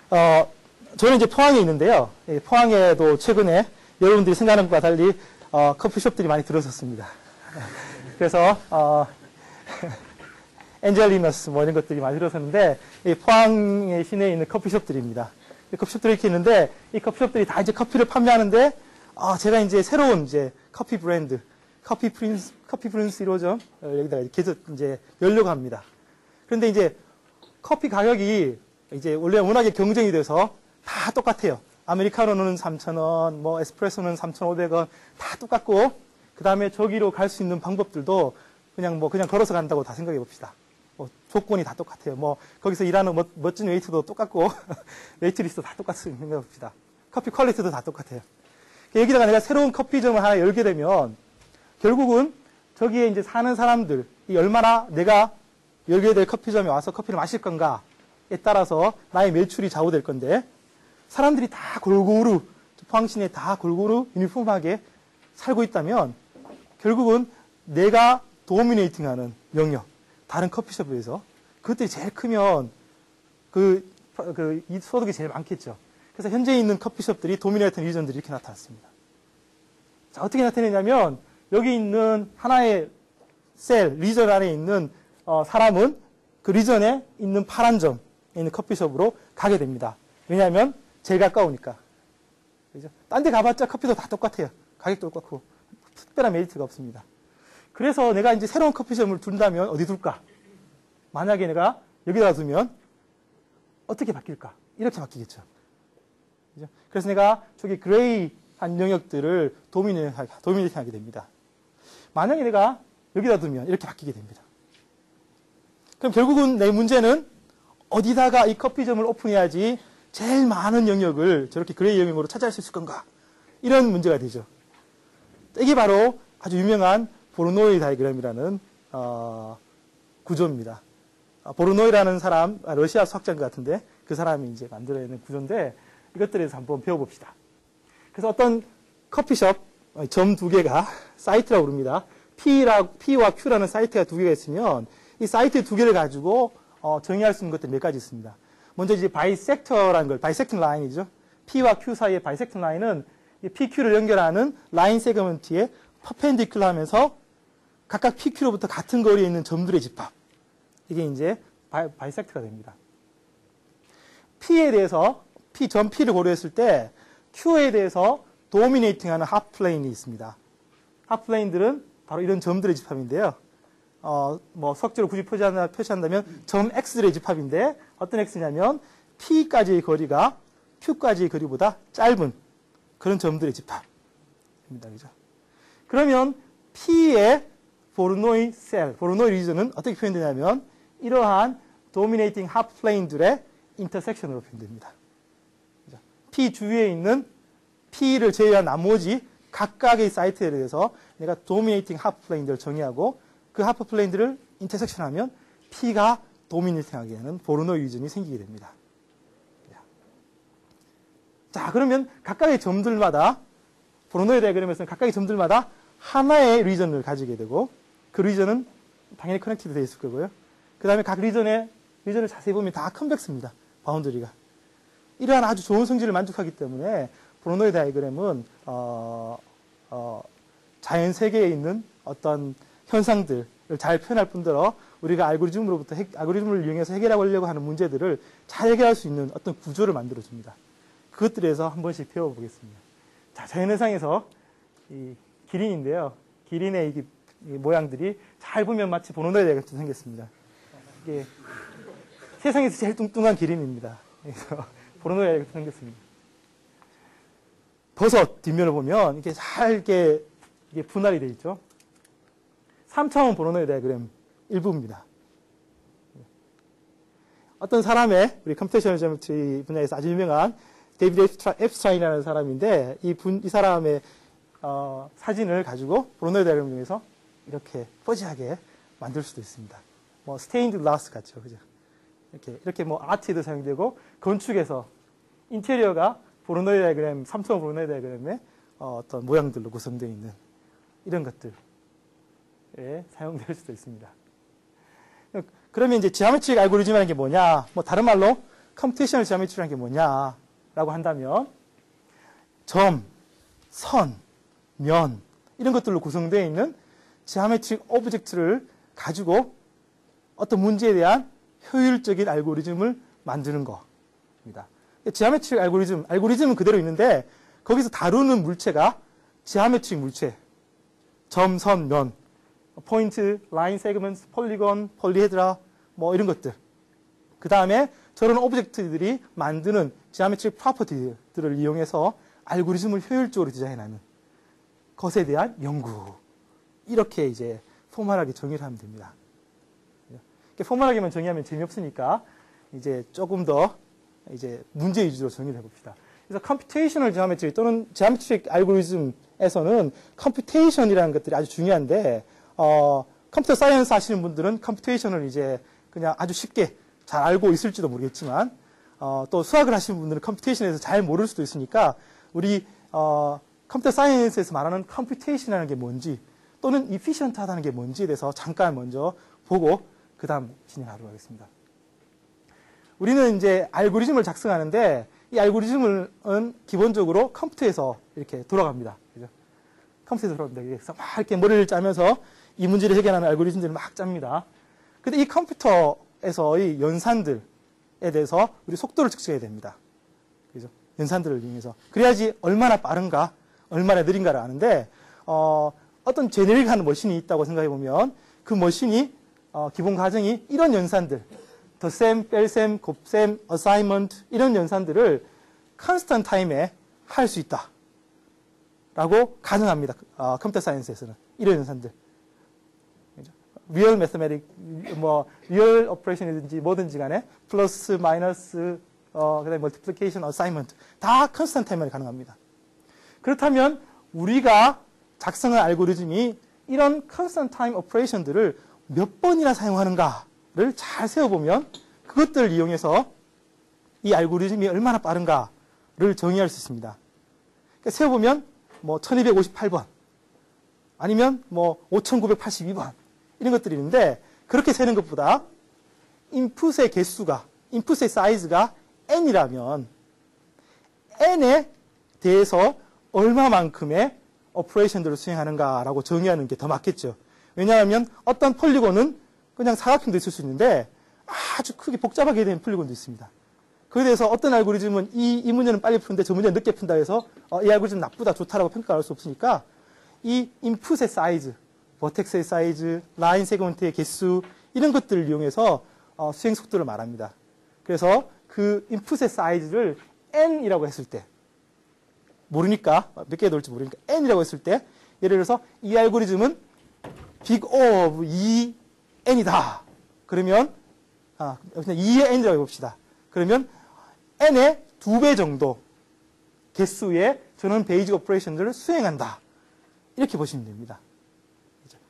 저는 이제 포항에 있는데요. 포항에도 최근에 여러분들이 생각하는 것과 달리 커피숍들이 많이 들어섰습니다. 그래서 엔젤리너스 뭐 이런 것들이 많이 들어섰는데 포항의 시내에 있는 커피숍들입니다. 커피숍들이 이렇게 있는데 이 커피숍들이 다 이제 커피를 판매하는데 제가 이제 새로운 이제 커피 브랜드 커피 프린스 1호점 여기다가 계속 이제 열려고 합니다. 그런데 이제 커피 가격이 이제 원래 워낙에 경쟁이 돼서 다 똑같아요. 아메리카노는 3,000원, 뭐 에스프레소는 3,500원 다 똑같고 그 다음에 저기로 갈 수 있는 방법들도 그냥 걸어서 간다고 다 생각해 봅시다. 조건이 다 똑같아요. 거기서 일하는 멋진 웨이터도 똑같고 웨이트리스도 다 똑같습니다. 생각해 봅시다. 커피 퀄리티도 다 똑같아요. 여기다가 내가 새로운 커피점을 하나 열게 되면 결국은 저기에 이제 사는 사람들이 얼마나 내가 열게 될 커피점에 와서 커피를 마실 건가에 따라서 나의 매출이 좌우될 건데 사람들이 다 골고루 포항시내에 다 골고루 유니폼하게 살고 있다면 결국은 내가 도미네이팅하는 영역 다른 커피숍에 비해서 그것들이 제일 크면 이 소득이 제일 많겠죠. 그래서 현재 있는 커피숍들이 도미네이팅 리전들이 이렇게 나타났습니다. 자, 어떻게 나타내냐면 여기 있는 하나의 리전 안에 있는 사람은 그 리전에 있는 파란 점에 있는 커피숍으로 가게 됩니다. 왜냐하면 제일 가까우니까. 그죠? 딴 데 가봤자 커피도 다 똑같아요. 가격도 똑같고 특별한 메리트가 없습니다. 그래서 내가 이제 새로운 커피숍을 둔다면 어디 둘까? 만약에 내가 여기다가 두면 어떻게 바뀔까? 이렇게 바뀌겠죠. 그죠? 그래서 내가 저기 그레이한 영역들을 도미네이팅하게 됩니다. 만약에 내가 여기다 두면 이렇게 바뀌게 됩니다. 그럼 결국은 내 문제는 어디다가 이 커피점을 오픈해야지 제일 많은 영역을 저렇게 그레이 영역으로 차지할 수 있을 건가? 이런 문제가 되죠. 이게 바로 아주 유명한 보르노이 다이그램이라는 구조입니다. 보르노이라는 사람, 러시아 수학자인 것 같은데 그 사람이 이제 만들어내는 구조인데 이것들에 대해서 한번 배워봅시다. 그래서 어떤 커피숍 점 두 개가 사이트라고 부릅니다. P와 Q라는 사이트가 두 개가 있으면 이 사이트 두 개를 가지고 정의할 수 있는 것들이 몇 가지 있습니다. 먼저 이제 바이섹터라는 걸, 바이섹팅 라인이죠. P와 Q 사이의 바이섹팅 라인은 이 PQ를 연결하는 라인 세그먼트에 퍼펜디클러 하면서 각각 PQ로부터 같은 거리에 있는 점들의 집합. 이게 이제 바이섹트가 됩니다. P에 대해서, 점 P를 고려했을 때 Q에 대해서 도미네이팅하는 하프플레인이 있습니다. 하프플레인들은 바로 이런 점들의 집합인데요. 수학적으로 굳이 표시한다면 점 X들의 집합인데 어떤 X냐면 P까지의 거리가 Q까지의 거리보다 짧은 그런 점들의 집합입니다. 그죠? 그러면 P의 보르노이 리전은 어떻게 표현되냐면 이러한 도미네이팅 하프플레인들의 인터섹션으로 표현됩니다. 그죠? P 주위에 있는 P를 제외한 나머지 각각의 사이트에 대해서 내가 도미네이팅 하프플레인들을 정의하고 그 하프플레인들을 인터섹션하면 P가 도미네이팅하게 하는 보르노이 리전이 생기게 됩니다. 자, 그러면 각각의 점들마다 보르노이 다이그램에서는 각각의 점들마다 하나의 리전을 가지게 되고 그 리전은 당연히 커넥티드 되어 있을 거고요. 그 다음에 각 리전을 자세히 보면 다 컨벡스입니다. 바운더리가. 이러한 아주 좋은 성질을 만족하기 때문에 보르노이 다이그램은 자연 세계에 있는 어떤 현상들을 잘 표현할 뿐더러 우리가 알고리즘을 이용해서 해결하려고 하는 문제들을 잘 해결할 수 있는 어떤 구조를 만들어줍니다. 그것들에서 한 번씩 배워보겠습니다. 자, 자연현상에서 이 기린인데요. 기린의 이 모양들이 잘 보면 마치 보르노이 다이그램처럼 생겼습니다. 이게 세상에서 제일 뚱뚱한 기린입니다. 그래서 보르노이 다이그램처럼 생겼습니다. 버섯 뒷면을 보면 이게 잘 이게 분할이 되어 있죠. 3차원 보르노이 다이그램 일부입니다. 어떤 사람의 우리 컴퓨테이셔널 지오메트리 분야에서 아주 유명한 데이비드 앱스트라인이라는 사람인데 이 사람의 사진을 가지고 보르노이 다이그램을 이용해서 이렇게 퍼지하게 만들 수도 있습니다. 스테인드 글라스 같죠, 그죠? 이렇게 아트에도 사용되고 건축에서 인테리어가 보르노이 다이그램, 3차원 보르노이 다이그램의 어떤 모양들로 구성되어 있는 이런 것들에 사용될 수도 있습니다. 그러면 이제 지오메트릭 알고리즘이라는 게 뭐냐? 다른 말로 컴퓨테이셔널 지오메트리라는 게 뭐냐라고 한다면 점, 선, 면 이런 것들로 구성되어 있는 지오메트릭 오브젝트를 가지고 어떤 문제에 대한 효율적인 알고리즘을 만드는 겁니다. 지오메트릭 알고리즘은 그대로 있는데 거기서 다루는 물체가 지오메트릭 물체, 점, 선, 면, 포인트, 라인, 세그먼트, 폴리곤, 폴리헤드라 뭐 이런 것들. 그 다음에 저런 오브젝트들이 만드는 지오메트릭 프로퍼티들을 이용해서 알고리즘을 효율적으로 디자인하는 것에 대한 연구. 이렇게 이제 포멀하게 정의를 하면 됩니다. 포멀하게만 정의하면 재미없으니까 이제 조금 더 이제 문제 위주로 정의를 해봅시다. 그래서 컴퓨테이셔널 지오메트리 또는 지오메트릭 알고리즘에서는 컴퓨테이션이라는 것들이 아주 중요한데 컴퓨터 사이언스 하시는 분들은 컴퓨테이션을 이제 그냥 아주 쉽게 잘 알고 있을지도 모르겠지만 또 수학을 하시는 분들은 컴퓨테이션에서 잘 모를 수도 있으니까 우리 컴퓨터 사이언스에서 말하는 컴퓨테이션이라는 게 뭔지 또는 이피션트하다는 게 뭔지에 대해서 잠깐 먼저 보고 그 다음 진행하도록 하겠습니다. 우리는 이제 알고리즘을 작성하는데 이 알고리즘은 기본적으로 컴퓨터에서 이렇게 돌아갑니다. 그죠? 컴퓨터에서 돌아갑니다. 그래서 막 이렇게 머리를 짜면서 이 문제를 해결하는 알고리즘들을 막 짭니다. 근데 이 컴퓨터에서의 연산들에 대해서 우리 속도를 측정해야 됩니다. 그죠? 연산들을 이용해서. 그래야지 얼마나 빠른가, 얼마나 느린가를 아는데, 어떤 제네릭한 머신이 있다고 생각해 보면 그 머신이, 기본 가정이 이런 연산들, 덧셈, 뺄셈, 곱셈, 어사이먼트, 이런 연산들을 컨스턴트 타임에 할 수 있다. 라고 가정합니다. 컴퓨터 사이언스에서는. 이런 연산들. 리얼 매스메틱, 리얼 오퍼레이션이든지 뭐든지 간에 플러스, 마이너스, 그다음에 멀티플리케이션, 어사이먼트 다 컨스턴트 타임에 가능합니다. 그렇다면 우리가 작성한 알고리즘이 이런 컨스턴트 타임 오퍼레이션들을 몇 번이나 사용하는가를 잘 세워보면 그것들을 이용해서 이 알고리즘이 얼마나 빠른가를 정의할 수 있습니다. 그러니까 세워보면 1258번 아니면 5982번 이런 것들이 있는데 그렇게 세는 것보다 인풋의 개수가, 인풋의 사이즈가 n이라면 n에 대해서 얼마만큼의 오퍼레이션들을 수행하는가라고 정의하는 게 더 맞겠죠. 왜냐하면 어떤 폴리곤은 그냥 사각형도 있을 수 있는데 아주 크게 복잡하게 된 폴리곤도 있습니다. 그에 대해서 어떤 알고리즘은 이 문제는 빨리 푸는데 저 문제는 늦게 푼다 해서 이 알고리즘 나쁘다 좋다라고 평가할 수 없으니까 이 인풋의 사이즈, 버텍스의 사이즈, 라인 세그먼트의 개수 이런 것들을 이용해서 수행 속도를 말합니다. 그래서 그 인풋의 사이즈를 n이라고 했을 때 모르니까 몇 개 넣을지 모르니까 n이라고 했을 때 예를 들어서 이 알고리즘은 big O of 2n이다. 그러면 그냥 2의 n이라고 해봅시다. 그러면 n의 2배 정도 개수의 저는 베이직 오퍼레이션들을 수행한다. 이렇게 보시면 됩니다.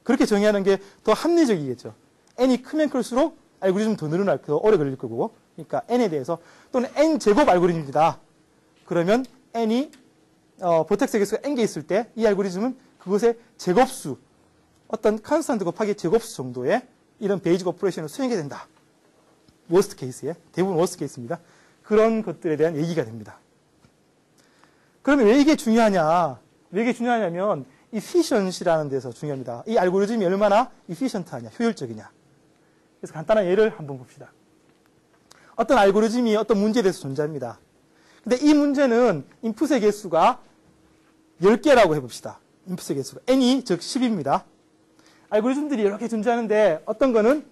그렇게 정의하는 게 더 합리적이겠죠. n이 크면 클수록 알고리즘 더 늘어날 더 오래 걸릴 거고 그러니까 n에 대해서 또는 n 제곱 알고리즘이다. 그러면 n이 버텍스 개수가 n개 있을 때 이 알고리즘은 그것의 제곱수 어떤 컨스턴트 곱하기 제곱수 정도의 이런 베이직 오퍼레이션을 수행해야 된다. 워스트 케이스에 대부분 워스트 케이스입니다. 그런 것들에 대한 얘기가 됩니다. 그러면 왜 이게 중요하냐? 왜 이게 중요하냐면 efficiency라는 데서 중요합니다. 이 알고리즘이 얼마나 efficient하냐, 효율적이냐. 그래서 간단한 예를 한번 봅시다. 어떤 알고리즘이 어떤 문제에 대해서 존재합니다. 근데 이 문제는 인풋의 개수가 10개라고 해봅시다. 인풋의 개수가 n이 즉 10입니다. 알고리즘들이 여러 개 존재하는데 어떤 거는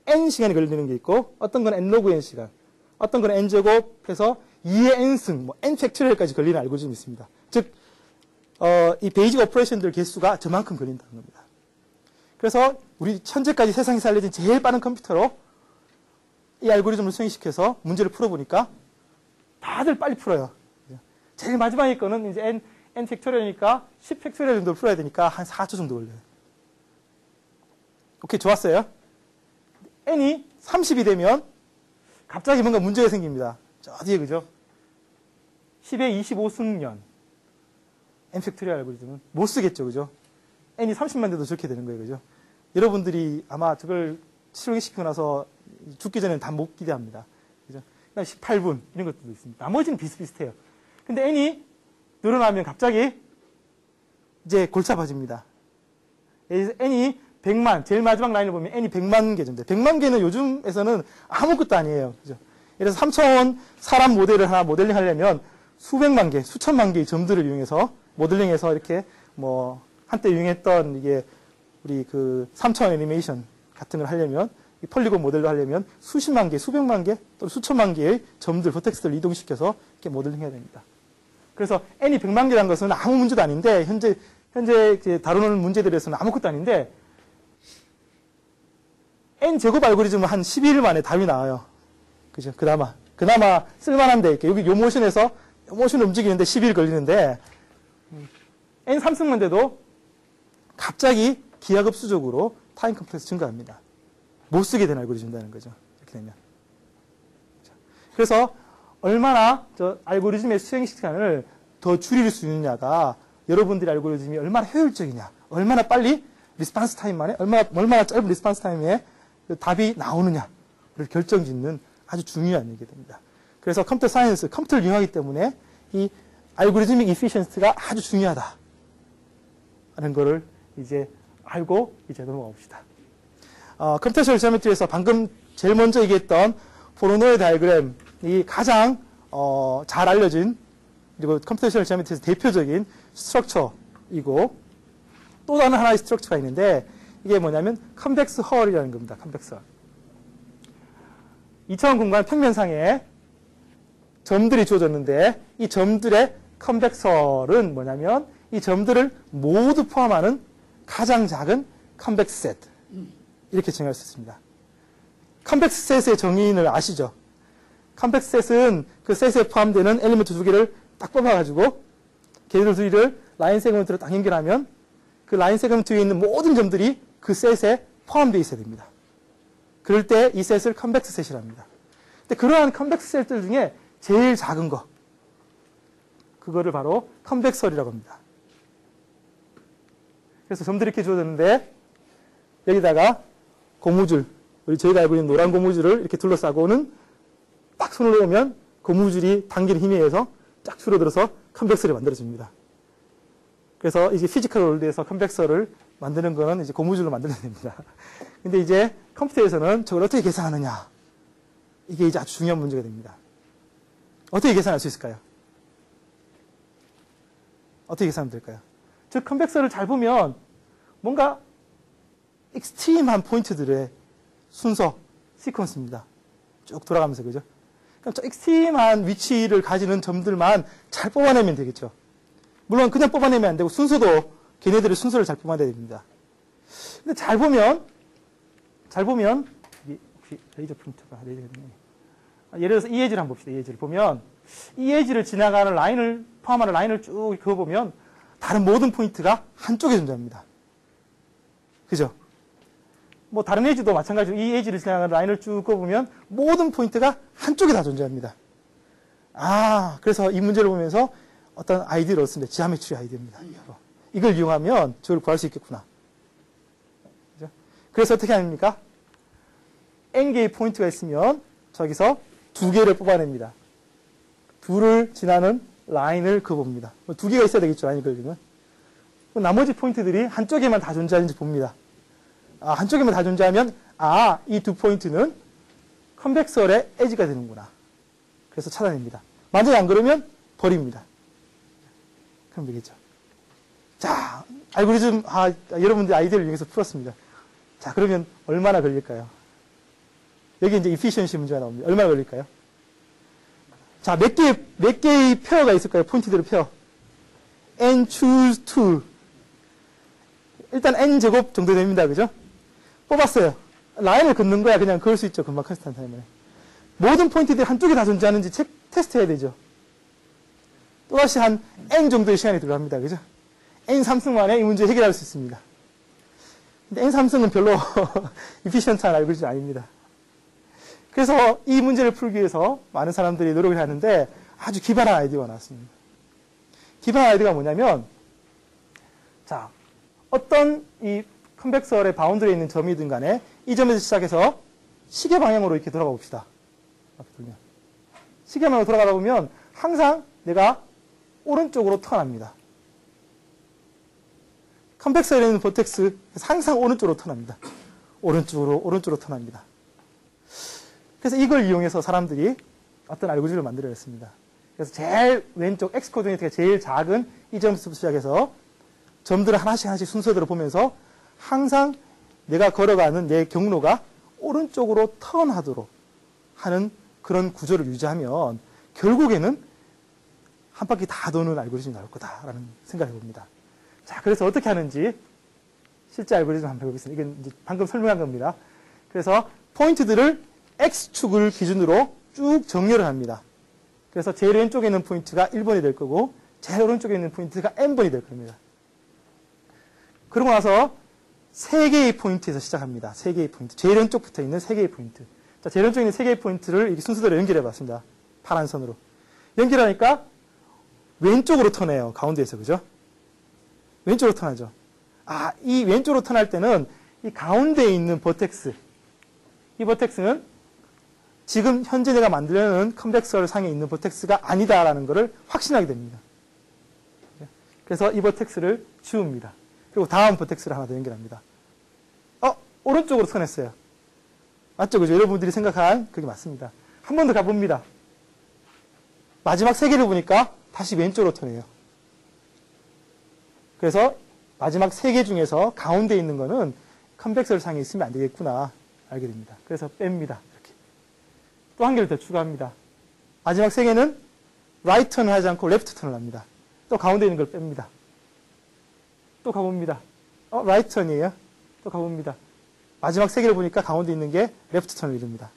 n 시간이 걸리는 게 있고 어떤 건 n 로그 n 시간, 어떤 건 n 제곱해서 2의 n승, n 팩토리얼까지 걸리는 알고리즘이 있습니다. 즉 이 베이직 오퍼레이션들 개수가 저만큼 걸린다는 겁니다. 그래서 우리 현재까지 세상에서 알려진 제일 빠른 컴퓨터로 이 알고리즘을 수행시켜서 문제를 풀어보니까 다들 빨리 풀어요. 제일 마지막에 거는 이제 n 팩토리얼이니까 10 팩토리얼 정도 풀어야 되니까 한 4초 정도 걸려요. 오케이, 좋았어요. n이 30이 되면 갑자기 뭔가 문제가 생깁니다. 저 뒤에 그죠? 10의 25승년 n 팩토리얼 알고리즘은 못 쓰겠죠, 그죠? n이 30만 돼도 저렇게 되는 거예요, 그죠? 여러분들이 아마 저걸 실용시키고 나서 죽기 전에는 다 못 기대합니다. 그죠? 그다음에 18분 이런 것들도 있습니다. 나머지는 비슷비슷해요. 근데 n이 늘어나면 갑자기 이제 골치 아파집니다. n이 100만, 제일 마지막 라인을 보면 n이 100만 개 정도. 100만 개는 요즘에서는 아무것도 아니에요. 그죠? 예를 들어서 3차원 사람 모델을 하나 모델링 하려면 수백만 개, 수천만 개의 점들을 이용해서 모델링해서 이렇게 뭐 한때 유행했던 이게 우리 그 3차원 애니메이션 같은 걸 하려면 이 폴리곤 모델로 하려면 수십만 개, 수백만 개, 또 수천만 개의 점들, 버텍스를 이동시켜서 이렇게 모델링 해야 됩니다. 그래서 n이 100만 개라는 것은 아무 문제도 아닌데 현재 다루는 문제들에서는 아무것도 아닌데 n제곱 알고리즘은 한 12일 만에 답이 나와요. 그죠? 그나마 쓸만한데 이렇게 여기 요 모션에서 요 모션 움직이는데 12일 걸리는데 n 3승만 돼도 갑자기 기하급수적으로 타임 컴플렉스 증가합니다. 못 쓰게 된 알고리즘이라는 거죠. 이렇게 되면. 그래서 얼마나 저 알고리즘의 수행 시간을 더 줄일 수 있느냐가 여러분들의 알고리즘이 얼마나 효율적이냐, 얼마나 빨리 리스폰스 타임 만에, 얼마나 짧은 리스폰스 타임에 답이 나오느냐를 결정짓는 아주 중요한 얘기가 됩니다. 그래서 컴퓨터 사이언스, 컴퓨터를 이용하기 때문에 이 알고리즘의 이피션스가 아주 중요하다. 하는 거를 이제 알고 이제 넘어가 봅시다. 컴퓨테이셔널 지오메트리에서 방금 제일 먼저 얘기했던 포로노의 다이어그램이 가장 잘 알려진 그리고 컴퓨테이셔널 지오메트리에서 대표적인 스트럭처이고 또 다른 하나의 스트럭처가 있는데 이게 뭐냐면 컨벡스 헐이라는 겁니다. 컨벡스 헐. 2차원 공간 평면상에 점들이 주어졌는데 이 점들의 컨벡스 헐은 뭐냐면 이 점들을 모두 포함하는 가장 작은 컨벡스 셋 이렇게 정의할 수 있습니다. 컨벡스 셋의 정의를 아시죠? 컨벡스 셋은 그 셋에 포함되는 엘리먼트 두 개를 딱 뽑아가지고 걔들 둘을 라인 세그먼트로 딱 연결하면 그 라인 세그먼트에 있는 모든 점들이 그 셋에 포함되어 있어야 됩니다. 그럴 때 이 셋을 컨벡스 셋이라 합니다. 근데 그러한 컨벡스 셋들 중에 제일 작은 거 그거를 바로 컨벡스 헐이라고 합니다. 그래서 점들이 이렇게 주어졌는데 여기다가 고무줄, 저희가 알고 있는 노란 고무줄을 이렇게 둘러싸고는 딱 손을 놓으면 고무줄이 당기는 힘에 의해서 쫙 줄어들어서 컨벡스를 만들어줍니다. 그래서 이제 피지컬 월드에서 컨벡서를 만드는 거는 이제 고무줄로 만들어야 됩니다. 근데 이제 컴퓨터에서는 저걸 어떻게 계산하느냐. 이게 이제 아주 중요한 문제가 됩니다. 어떻게 계산할 수 있을까요? 어떻게 계산하면 될까요? 즉, 컨벡서를 잘 보면 뭔가 익스트림한 포인트들의 순서, 시퀀스입니다. 쭉 돌아가면서, 그죠? 그럼 저 익스트림한 위치를 가지는 점들만 잘 뽑아내면 되겠죠. 물론 그냥 뽑아내면 안 되고 순서도 걔네들의 순서를 잘 뽑아내야 됩니다. 근데 잘 보면 이게 혹시 레이저 프린터가 레이저가 되네. 예를 들어서 이 에지를 한번 봅시다. 이 에지를 보면 이 에지를 지나가는 라인을 포함하는 라인을 쭉 그어보면 다른 모든 포인트가 한쪽에 존재합니다. 그죠? 뭐 다른 에지도 마찬가지로 이 에지를 지나가는 라인을 쭉 그어보면 모든 포인트가 한쪽에 다 존재합니다. 그래서 이 문제를 보면서 어떤 아이디어를 얻습니다. 지하메트리 아이디어입니다. 이걸 이용하면 저를 구할 수 있겠구나. 그죠? 그래서 어떻게 합니까? n개의 포인트가 있으면 저기서 2개를 뽑아냅니다. 2를 지나는 라인을 그어봅니다. 2개가 있어야 되겠죠, 라인을 그리면. 나머지 포인트들이 한쪽에만 다 존재하는지 봅니다. 한쪽에만 다 존재하면, 이 두 포인트는 컨벡설의 에지가 되는구나. 그래서 찾아냅니다. 만약에 안 그러면 버립니다. 그럼 되겠죠. 자, 알고리즘, 여러분들 아이디어를 이용해서 풀었습니다. 자, 그러면 얼마나 걸릴까요? 여기 이제 efficiency 문제가 나옵니다. 얼마나 걸릴까요? 자, 몇 개의 페어가 있을까요? 포인트들의 페어. n choose 2. 일단 n 제곱 정도 됩니다. 그죠? 뽑았어요. 라인을 긋는 거야. 그냥 그을 수 있죠. 금방 컨스탄트 타임에. 모든 포인트들이 한쪽에 다 존재하는지 테스트 해야 되죠. 또다시 한 n 정도의 시간이 들어갑니다. 그죠? n 3승 만에 이 문제 해결할 수 있습니다. 근데 n 3승은 별로 efficient한 알고리즘이 아닙니다. 그래서 이 문제를 풀기 위해서 많은 사람들이 노력을 하는데 아주 기발한 아이디어가 나왔습니다. 기발한 아이디어가 뭐냐면, 자, 어떤 이 컨벡설의 바운드리에 있는 점이든 간에 이 점에서 시작해서 시계 방향으로 이렇게 돌아가 봅시다. 앞에 돌면. 시계만으로 돌아가다 보면 항상 내가 오른쪽으로 턴합니다. 컴팩서에 있는 버텍스 항상 오른쪽으로 턴합니다. 오른쪽으로 턴합니다. 그래서 이걸 이용해서 사람들이 어떤 알고리즘을 만들어냈습니다. 그래서 제일 왼쪽 X 코디네이트가 제일 작은 이 점부터 시작해서 점들을 하나씩 순서대로 보면서 항상 내가 걸어가는 내 경로가 오른쪽으로 턴하도록 하는 그런 구조를 유지하면 결국에는 한 바퀴 다 도는 알고리즘이 나올 거다라는 생각을 해봅니다. 자, 그래서 어떻게 하는지 실제 알고리즘 한번 해보겠습니다. 이건 이제 방금 설명한 겁니다. 그래서 포인트들을 X축을 기준으로 쭉 정렬을 합니다. 그래서 제일 왼쪽에 있는 포인트가 1번이 될 거고 제일 오른쪽에 있는 포인트가 N번이 될 겁니다. 그러고 나서 3개의 포인트에서 시작합니다. 3개의 포인트. 제일 왼쪽부터 있는 3개의 포인트. 자, 제일 왼쪽에 있는 3개의 포인트를 이렇게 순서대로 연결해 봤습니다. 파란 선으로. 연결하니까 왼쪽으로 턴해요. 가운데에서. 그죠? 왼쪽으로 턴하죠. 아, 이 왼쪽으로 턴할 때는 이 가운데에 있는 버텍스. 이 버텍스는 지금 현재 내가 만들려는 컨벡서 상에 있는 버텍스가 아니다라는 것을 확신하게 됩니다. 그래서 이 버텍스를 지웁니다. 그리고 다음 버텍스를 하나 더 연결합니다. 오른쪽으로 턴했어요. 맞죠? 그죠? 여러분들이 생각한 그게 맞습니다. 한 번 더 가봅니다. 마지막 3개를 보니까 다시 왼쪽으로 턴해요. 그래서 마지막 3개 중에서 가운데 있는 거는 컨벡서 상에 있으면 안 되겠구나 알게 됩니다. 그래서 뺍니다. 이렇게. 또 한 개를 더 추가합니다. 마지막 3개는 라이트 턴을 하지 않고 레프트 턴을 합니다. 또 가운데 있는 걸 뺍니다. 또 가봅니다. 라이트 턴이에요. 또 가봅니다. 마지막 3개를 보니까 가운데 있는 게 레프트 턴을 이룹니다.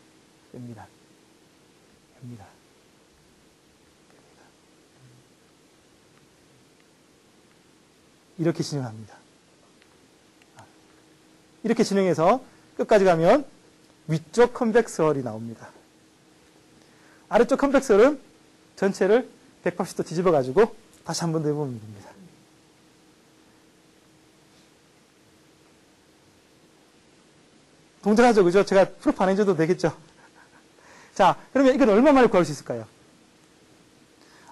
뺍니다. 뺍니다. 이렇게 진행합니다. 이렇게 진행해서 끝까지 가면 위쪽 컨벡설이 나옵니다. 아래쪽 컨벡설은 전체를 180도 뒤집어가지고 다시 한 번 더 해보면 됩니다. 동작하죠, 그죠? 제가 프로프 안 해줘도 되겠죠? 자, 그러면 이건 얼마 만에 구할 수 있을까요?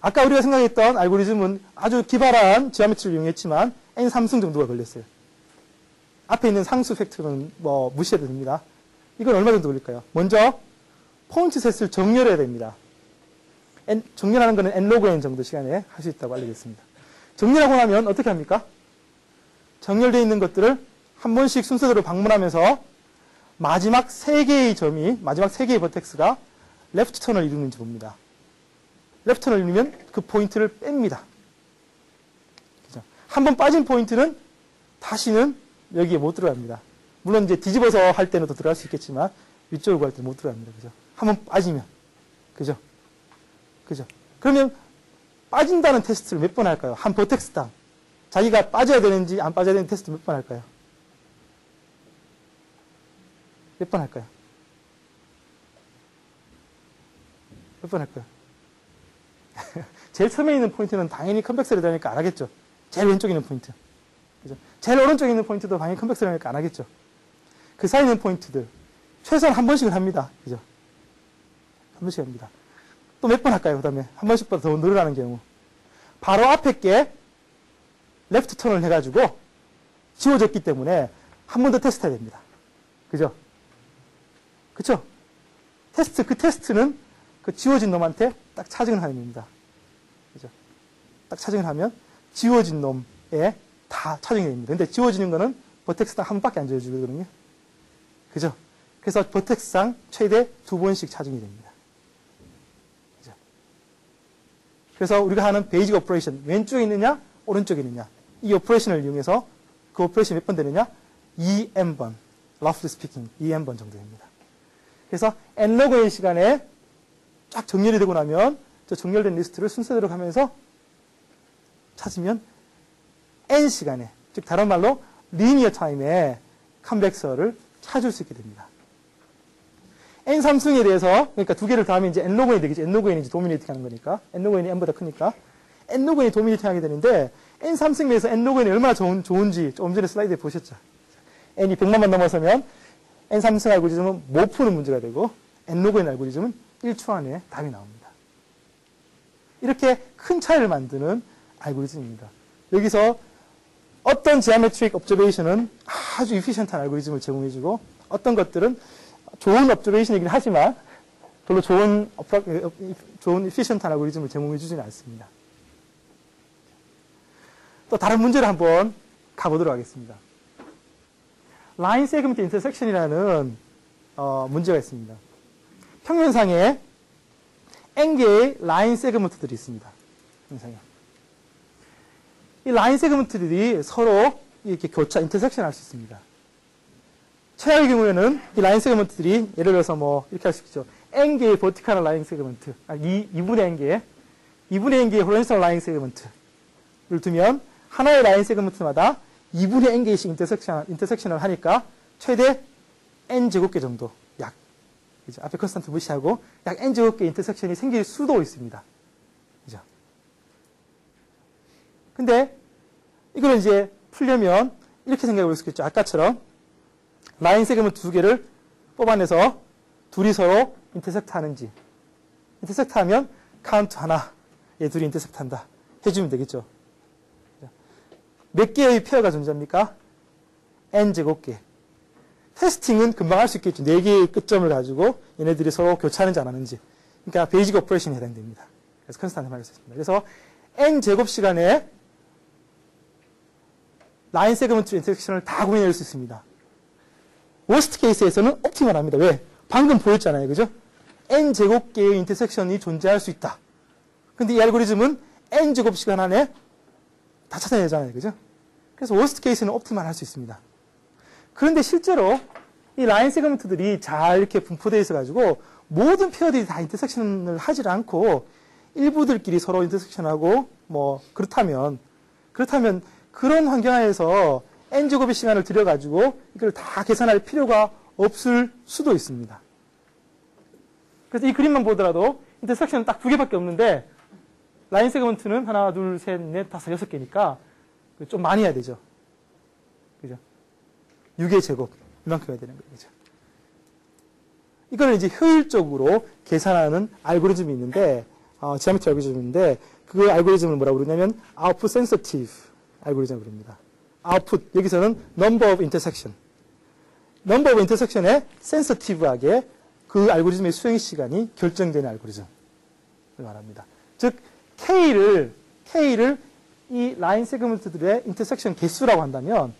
아까 우리가 생각했던 알고리즘은 아주 기발한 지오메트리를 이용했지만 N3승 정도가 걸렸어요. 앞에 있는 상수 팩트는 뭐 무시해도 됩니다. 이건 얼마 정도 걸릴까요? 먼저 포인트 셋을 정렬해야 됩니다. 정렬하는 거는 N-log N 정도 시간에 할 수 있다고 알려졌습니다. 정렬하고 나면 어떻게 합니까? 정렬되어 있는 것들을 한 번씩 순서대로 방문하면서 마지막 3개의 버텍스가 레프트 턴을 이루는지 봅니다. 레프트 턴을 이루면 그 포인트를 뺍니다. 그죠? 한번 빠진 포인트는 다시는 여기에 못 들어갑니다. 물론 이제 뒤집어서 할 때는 더 들어갈 수 있겠지만 위쪽으로 갈 때는 못 들어갑니다. 그죠? 한번 빠지면. 그죠? 그죠? 그러면 빠진다는 테스트를 몇 번 할까요? 한 버텍스당. 자기가 빠져야 되는지 안 빠져야 되는 테스트 몇 번 할까요? 몇 번 할까요? 몇 번 할까요? 제일 처음에 있는 포인트는 당연히 컨벡서를 되니까 안 하겠죠. 제일 왼쪽에 있는 포인트. 그죠? 제일 오른쪽에 있는 포인트도 당연히 컨벡서를 되니까 안 하겠죠. 그 사이에 있는 포인트들. 최소한 한 번씩은 합니다. 그죠? 한 번씩 합니다. 또 몇 번 할까요? 그 다음에 한 번씩보다 더 늘어나는 경우. 바로 앞에 게 레프트 턴을 해가지고 지워졌기 때문에 한 번 더 테스트 해야 됩니다. 그죠? 그쵸? 그 테스트는 그 지워진 놈한테 딱 차징을 하는 겁니다. 그죠? 딱 차징을 하면 지워진 놈에 다 차징이 됩니다. 근데 지워지는 거는 버텍스당 한 번밖에 안 지워지거든요. 그죠? 그래서 버텍스당 최대 2번씩 차징이 됩니다. 그죠? 그래서 우리가 하는 베이직 오퍼레이션, 왼쪽에 있느냐, 오른쪽에 있느냐, 이 오퍼레이션을 이용해서 그 오퍼레이션이 몇 번 되느냐? 2n번, roughly speaking, 2n번 정도 됩니다. 그래서 n-log n 시간에 쫙 정렬이 되고 나면 저 정렬된 리스트를 순서대로 가면서 찾으면 n 시간에, 즉 다른 말로 리니어 타임에 컨벡서를 찾을 수 있게 됩니다. n3승에 대해서, 그러니까 두 개를 더하면 이제 n-log n이 되겠죠. n-log n이 이제 도미네이팅 하는 거니까. n-log n이 n보다 크니까. n-log n이 도미네이팅 하게 되는데, n3승에서 n-log n이 얼마나 좋은지 조금 전에 슬라이드에 보셨죠. n이 100만만 넘어서면 n3승 알고리즘은 못 푸는 문제가 되고, n-log n 알고리즘은 1초 안에 답이 나옵니다. 이렇게 큰 차이를 만드는 알고리즘입니다. 여기서 어떤 지오메트릭 옵저베이션은 아주 이피션트한 알고리즘을 제공해주고 어떤 것들은 좋은 옵저베이션이긴 하지만 별로 좋은 이피션트한 알고리즘을 제공해주지는 않습니다. 또 다른 문제를 한번 가보도록 하겠습니다. 라인 세그먼트 인터섹션이라는 문제가 있습니다. 평면상에 n개의 라인 세그먼트들이 있습니다. 평면상에. 이 라인 세그먼트들이 서로 이렇게 인터섹션 할 수 있습니다. 최악의 경우에는 이 라인 세그먼트들이 예를 들어서 뭐 이렇게 할 수 있죠. n개의 버티컬 라인 세그먼트, 2분의 n개의 호리존탈 라인 세그먼트를 두면 하나의 라인 세그먼트마다 2분의 n개씩 인터섹션을 하니까 최대 n제곱개 정도, 약, 그죠? 앞에 컨스탄트 무시하고 약 n제곱개 인터섹션이 생길 수도 있습니다. 그죠? 근데 이걸 이제 풀려면 이렇게 생각해 볼 수 있겠죠. 아까처럼 라인 세그먼트 두 개를 뽑아내서 둘이 서로 인터섹트 하는지, 인터섹트 하면 카운트 하나, 얘 둘이 인터섹트 한다 해주면 되겠죠. 몇 개의 페어가 존재합니까? n제곱개. 테스팅은 금방 할 수 있겠죠. 4개의 끝점을 가지고 얘네들이 서로 교차하는지 안 하는지. 그러니까 베이직 오퍼레이션에 해당됩니다. 그래서 컨스탄트 말할 수 있습니다. 그래서 n제곱 시간에 라인 세그먼트 인터섹션을 다 구해낼 수 있습니다. 워스트 케이스에서는 옵티멀합니다. 왜? 방금 보였잖아요. 그죠? n제곱 개의 인터섹션이 존재할 수 있다. 근데 이 알고리즘은 n제곱 시간 안에 다 찾아내잖아요. 그죠? 그래서 워스트 케이스는 옵티멀 할 수 있습니다. 그런데 실제로 이 라인 세그먼트들이 잘 이렇게 분포되어 있어가지고 모든 페어들이 다 인터섹션을 하질 않고 일부들끼리 서로 인터섹션하고 뭐 그렇다면 그런 환경하에서 n제곱의 시간을 들여가지고 이걸 다 계산할 필요가 없을 수도 있습니다. 그래서 이 그림만 보더라도 인터섹션은 딱 2개밖에 없는데 라인 세그먼트는 하나, 둘, 셋, 넷, 다섯, 6개니까 좀 많이 해야 되죠. 그죠? 6의 제곱. 이만큼 해야 되는 거예요. 그죠? 이걸 이제 효율적으로 계산하는 알고리즘이 있는데, 지오메트리 알고리즘인데, 그 알고리즘을 뭐라고 그러냐면, output sensitive 알고리즘을 부릅니다. output, 여기서는 number of intersection. number of intersection에 sensitive하게 그 알고리즘의 수행 시간이 결정되는 알고리즘을 말합니다. 즉, K를 이 라인 세그먼트들의 인터섹션 개수라고 한다면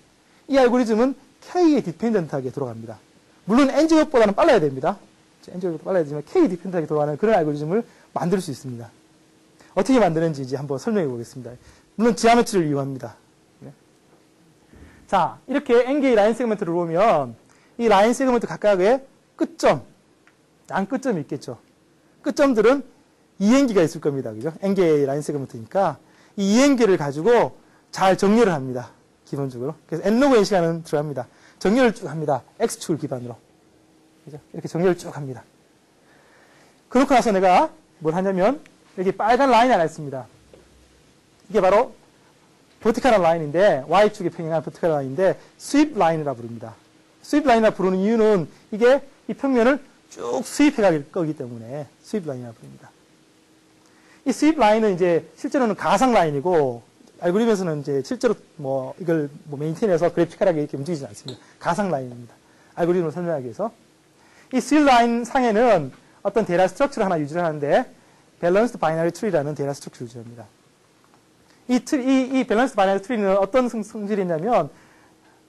이 알고리즘은 K에 디펜던트하게 돌아갑니다. 물론 N제곱보다는 빨라야 됩니다. N제곱보다 빨라야 되지만 K 디펜던트하게 돌아가는 그런 알고리즘을 만들 수 있습니다. 어떻게 만드는지 이제 한번 설명해 보겠습니다. 물론 지오메트리를 이용합니다. 네. 자, 이렇게 N개의 라인 세그먼트를 보면 이 라인 세그먼트 각각의 끝점, 양끝점이 있겠죠. 끝점들은 2N개가 있을 겁니다. 그죠? N개의 라인 세그먼트니까 이 2N개를 가지고 잘 정렬을 합니다. 기본적으로. 그래서 N로그 N 시간은 들어갑니다. 정렬을 쭉 합니다. X축을 기반으로. 그죠? 이렇게 정렬을 쭉 합니다. 그렇고 나서 내가 뭘 하냐면 여기 빨간 라인이 하나 있습니다. 이게 바로 버티컬한 라인인데 Y축에 평행한 버티컬 라인인데 스윕 라인이라 부릅니다. 스윕 라인이라 부르는 이유는 이게 이 평면을 쭉 스윕해 갈 거기 때문에 스윕 라인이라 부릅니다. 이 스윕 라인은 이제 실제로는 가상 라인이고 알고리즘에서는 이제 실제로 뭐 이걸 뭐 메인테인해서 그래피컬하게 이렇게 움직이지 않습니다. 가상 라인입니다. 알고리즘을 설명하기 위해서. 이 스윕 라인 상에는 어떤 데이터 스트럭처를 하나 유지를 하는데 밸런스드 바이너리 트리라는 데이터 스트럭처를 유지합니다. 이 밸런스드 바이너리 트리는 어떤 성질이 있냐면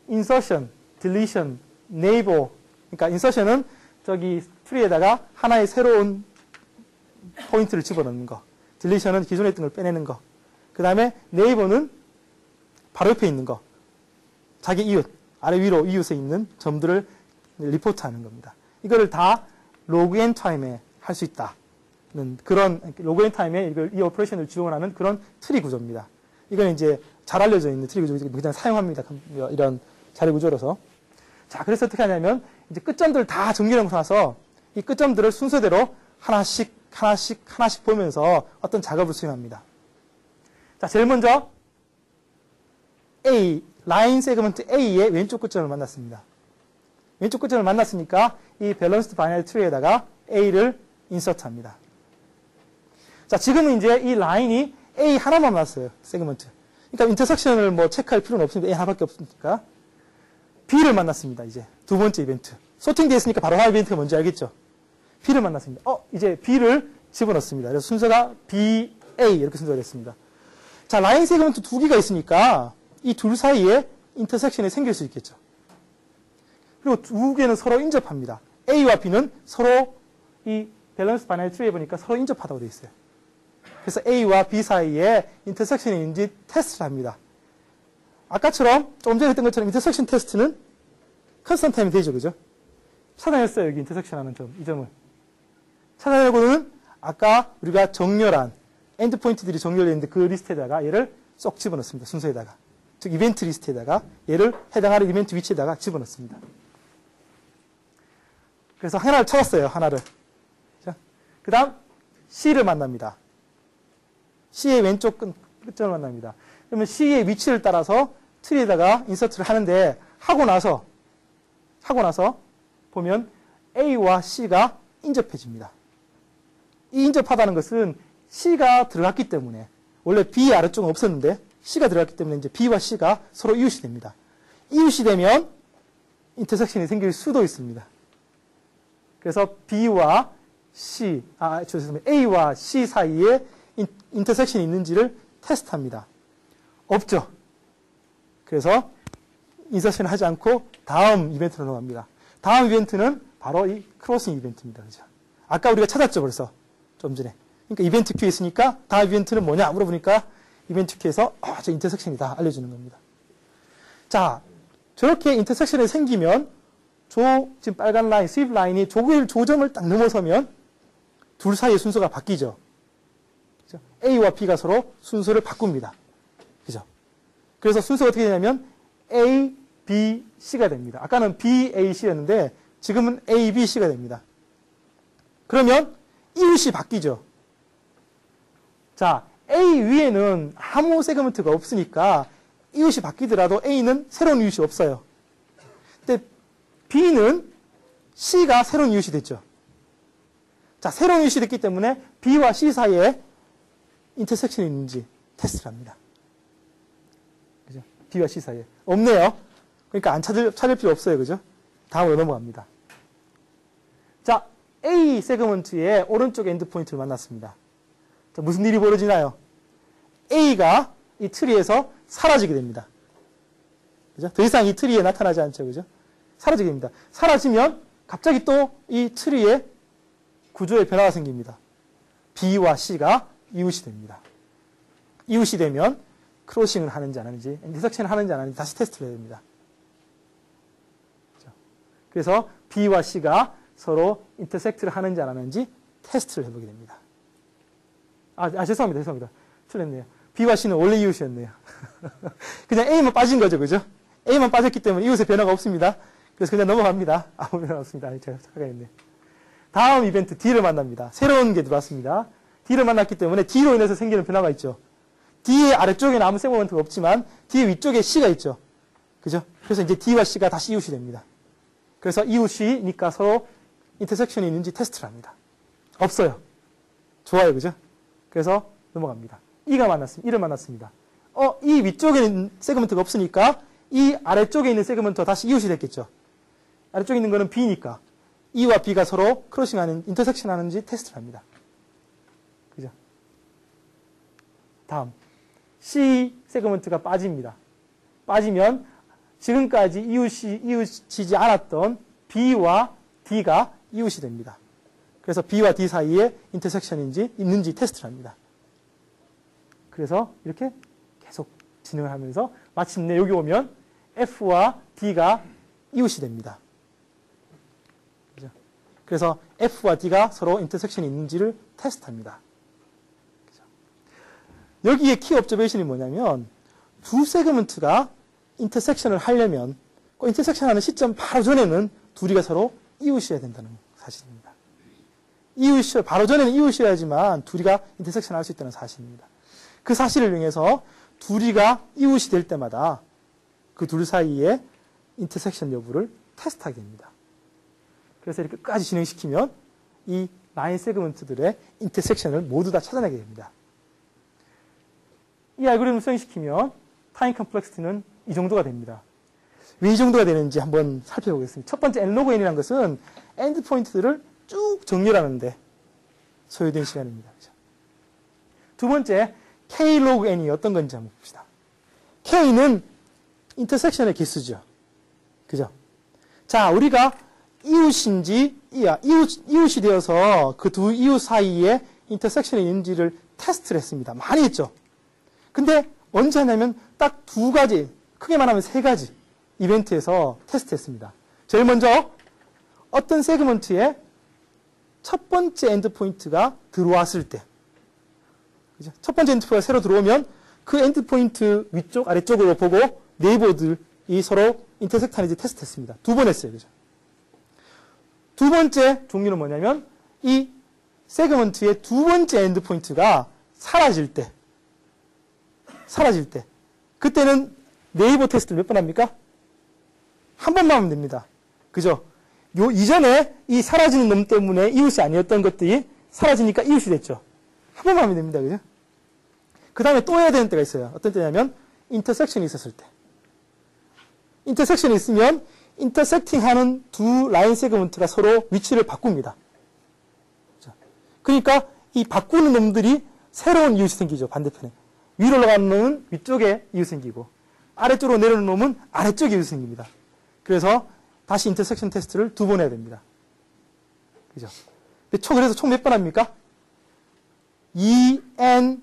insertion, deletion, neighbor. 그러니까 insertion은 저기 트리에다가 하나의 새로운 포인트를 집어넣는 거. 딜리션은 기존에 있던 걸 빼내는 거. 그 다음에 네이버는 바로 옆에 있는 거. 자기 이웃, 아래 위로 이웃에 있는 점들을 리포트하는 겁니다. 이거를 다 로그 앤 타임에 할 수 있다는 그런 로그 앤 타임에 이 오퍼레이션을 지원하는 그런 트리 구조입니다. 이건 이제 잘 알려져 있는 트리 구조이기 때문에 그냥 사용합니다. 이런 자료 구조로서. 자, 그래서 어떻게 하냐면 이제 끝점들을 다 정리하고 나서 이 끝점들을 순서대로 하나씩 보면서 어떤 작업을 수행합니다. 자, 제일 먼저 A, 라인 세그먼트 A의 왼쪽 끝점을 만났습니다. 왼쪽 끝점을 만났으니까 이 밸런스드 바이너리 트리에다가 A를 인서트합니다. 자, 지금은 이제 이 라인이 A 하나만 남았어요. 세그먼트. 그러니까 인터섹션을 뭐 체크할 필요는 없습니다. A 하나밖에 없으니까. B를 만났습니다. 이제 두 번째 이벤트. 소팅되어 있으니까 바로 다음 이벤트가 뭔지 알겠죠? B를 만났습니다. 이제 B를 집어넣습니다. 그래서 순서가 B, A 이렇게 순서가 됐습니다. 자, 라인 세그먼트 두 개가 있으니까 이 둘 사이에 인터섹션이 생길 수 있겠죠. 그리고 두 개는 서로 인접합니다. A와 B는 서로 이 밸런스 바이너리 트리에 보니까 서로 인접하다고 되어 있어요. 그래서 A와 B 사이에 인터섹션이 있는지 테스트를 합니다. 아까처럼 조금 전에 했던 것처럼 인터섹션 테스트는 컨스턴트 타임이 되죠. 그죠? 찾아냈어요. 여기 인터섹션 하는 점, 이 점을. 찾아내고는 아까 우리가 정렬한 엔드포인트들이 정렬되어 있는데 그 리스트에다가 얘를 쏙 집어넣습니다. 순서에다가. 즉 이벤트 리스트에다가 얘를 해당하는 이벤트 위치에다가 집어넣습니다. 그래서 하나를 찾았어요. 하나를. 그 다음 C를 만납니다. C의 왼쪽 끝점을 만납니다. 그러면 C의 위치를 따라서 트리에다가 인서트를 하는데 하고 나서 보면 A와 C가 인접해집니다. 이 인접하다는 것은 C가 들어갔기 때문에 원래 B 아래쪽은 없었는데 C가 들어갔기 때문에 이제 B와 C가 서로 이웃이 됩니다. 이웃이 되면 인터섹션이 생길 수도 있습니다. 그래서 B와 C, 죄송합니다. A와 C 사이에 인터섹션이 있는지를 테스트합니다. 없죠. 그래서 인서션을 하지 않고 다음 이벤트로 넘어갑니다. 다음 이벤트는 바로 이 크로싱 이벤트입니다. 그죠? 아까 우리가 찾았죠, 벌써. 좀 전에. 그러니까 이벤트 큐에 있으니까 다음 이벤트는 뭐냐 물어보니까 이벤트 큐에서 저 인터섹션이다 알려주는 겁니다. 자, 저렇게 인터섹션이 생기면 지금 빨간 라인, 스윕 라인이 조점을 딱 넘어서면 둘 사이의 순서가 바뀌죠. 그죠? A와 B가 서로 순서를 바꿉니다. 그죠? 그래서 순서가 어떻게 되냐면 A, B, C가 됩니다. 아까는 B, A, C였는데 지금은 A, B, C가 됩니다. 그러면 이웃이 바뀌죠. 자, A 위에는 아무 세그먼트가 없으니까 이웃이 바뀌더라도 A는 새로운 이웃이 없어요. 근데 B는 C가 새로운 이웃이 됐죠. 자, 새로운 이웃이 됐기 때문에 B와 C 사이에 인터섹션이 있는지 테스트를 합니다. 그죠? B와 C 사이에. 없네요. 그러니까 안 찾을 필요 없어요. 그죠? 다음으로 넘어갑니다. 자, A 세그먼트의 오른쪽 엔드포인트를 만났습니다. 자, 무슨 일이 벌어지나요? A가 이 트리에서 사라지게 됩니다. 그죠? 더 이상 이 트리에 나타나지 않죠. 그죠? 사라지게 됩니다. 사라지면 갑자기 또 이 트리에 구조에 변화가 생깁니다. B와 C가 이웃이 됩니다. 이웃이 되면 크로싱을 하는지 안 하는지, 인터섹션을 하는지 안 하는지 다시 테스트를 해야 됩니다. 그렇죠? 그래서 B와 C가 서로 인터섹트를 하는지 안 하는지 테스트를 해보게 됩니다. 죄송합니다. 틀렸네요. B와 C는 원래 이웃이었네요. 그냥 A만 빠진 거죠. 그죠? A만 빠졌기 때문에 이웃의 변화가 없습니다. 그래서 그냥 넘어갑니다. 아무 변화 없습니다. 제가 착각했네요. 다음 이벤트 D를 만납니다. 새로운 게 들어왔습니다. D를 만났기 때문에 D로 인해서 생기는 변화가 있죠. D의 아래쪽에는 아무 세그먼트가 없지만 D의 위쪽에 C가 있죠. 그죠? 그래서 이제 D와 C가 다시 이웃이 됩니다. 그래서 이웃이니까 서로 인터섹션이 있는지 테스트를 합니다. 없어요. 좋아요. 그죠? 그래서 넘어갑니다. E를 만났습니다. 이 위쪽에는 세그먼트가 없으니까 이 아래쪽에 있는 세그먼트와 다시 이웃이 됐겠죠. 아래쪽에 있는 거는 B니까 E와 B가 서로 크로싱하는, 인터섹션 하는지 테스트를 합니다. 그죠? 다음. C 세그먼트가 빠집니다. 빠지면 지금까지 이웃이지 않았던 B와 D가 이웃이 됩니다. 그래서 B와 D 사이에 인터섹션인지 있는지 테스트를 합니다. 그래서 이렇게 계속 진행을 하면서 마침내 여기 오면 F와 D가 이웃이 됩니다. 그죠? 그래서 F와 D가 서로 인터섹션이 있는지를 테스트합니다. 그죠? 여기에 키 옵저베이션이 뭐냐면 두 세그먼트가 인터섹션을 하려면 그 인터섹션 하는 시점 바로 전에는 둘이가 서로 이웃이어야 된다는 사실입니다. 바로 전에는 이웃이어야지만 둘이가 인터섹션 할 수 있다는 사실입니다. 그 사실을 이용해서 둘이가 이웃이 될 때마다 그 둘 사이에 인터섹션 여부를 테스트하게 됩니다. 그래서 이렇게 끝까지 진행시키면 이 라인 세그먼트들의 인터섹션을 모두 다 찾아내게 됩니다. 이 알고리즘을 수행시키면 타임 컴플렉시티는 이 정도가 됩니다. 왜 이 정도가 되는지 한번 살펴보겠습니다. 첫 번째 n-log n이라는 것은 엔드 포인트들을 쭉 정렬하는데 소요된 시간입니다. 그죠? 두 번째 k-log n이 어떤 건지 한번 봅시다. k는 인터섹션의 개수죠. 그죠? 자, 우리가 이웃이 되어서 그 두 이웃 사이에 인터섹션이 있는지를 테스트를 했습니다. 많이 했죠. 근데 언제 하냐면 딱 두 가지, 크게 말하면 세 가지 이벤트에서 테스트했습니다. 제일 먼저 어떤 세그먼트에 첫 번째 엔드포인트가 들어왔을 때, 그죠? 첫 번째 엔드포인트가 새로 들어오면 그 엔드포인트 위쪽, 아래쪽으로 보고 네이버들이 서로 인터섹트하는지 테스트했습니다. 두 번 했어요. 그죠? 두 번째 종류는 뭐냐면 이 세그먼트의 두 번째 엔드포인트가 사라질 때, 그때는 네이버 테스트를 몇 번 합니까? 한 번만 하면 됩니다. 그죠? 이전에 이 사라지는 놈 때문에 이웃이 아니었던 것들이 사라지니까 이웃이 됐죠. 한 번만 하면 됩니다. 그죠? 그 다음에 또 해야 되는 때가 있어요. 어떤 때냐면 인터섹션이 있었을 때. 인터섹션이 있으면 인터섹팅하는 두 라인 세그먼트가 서로 위치를 바꿉니다. 그러니까 이 바꾸는 놈들이 새로운 이웃이 생기죠. 반대편에. 위로 올라가는 놈은 위쪽에 이웃이 생기고 아래쪽으로 내려오는 놈은 아래쪽에 이웃이 생깁니다. 그래서 다시 인터섹션 테스트를 두 번 해야 됩니다. 그죠? 그래서 총 몇 번 합니까? 2n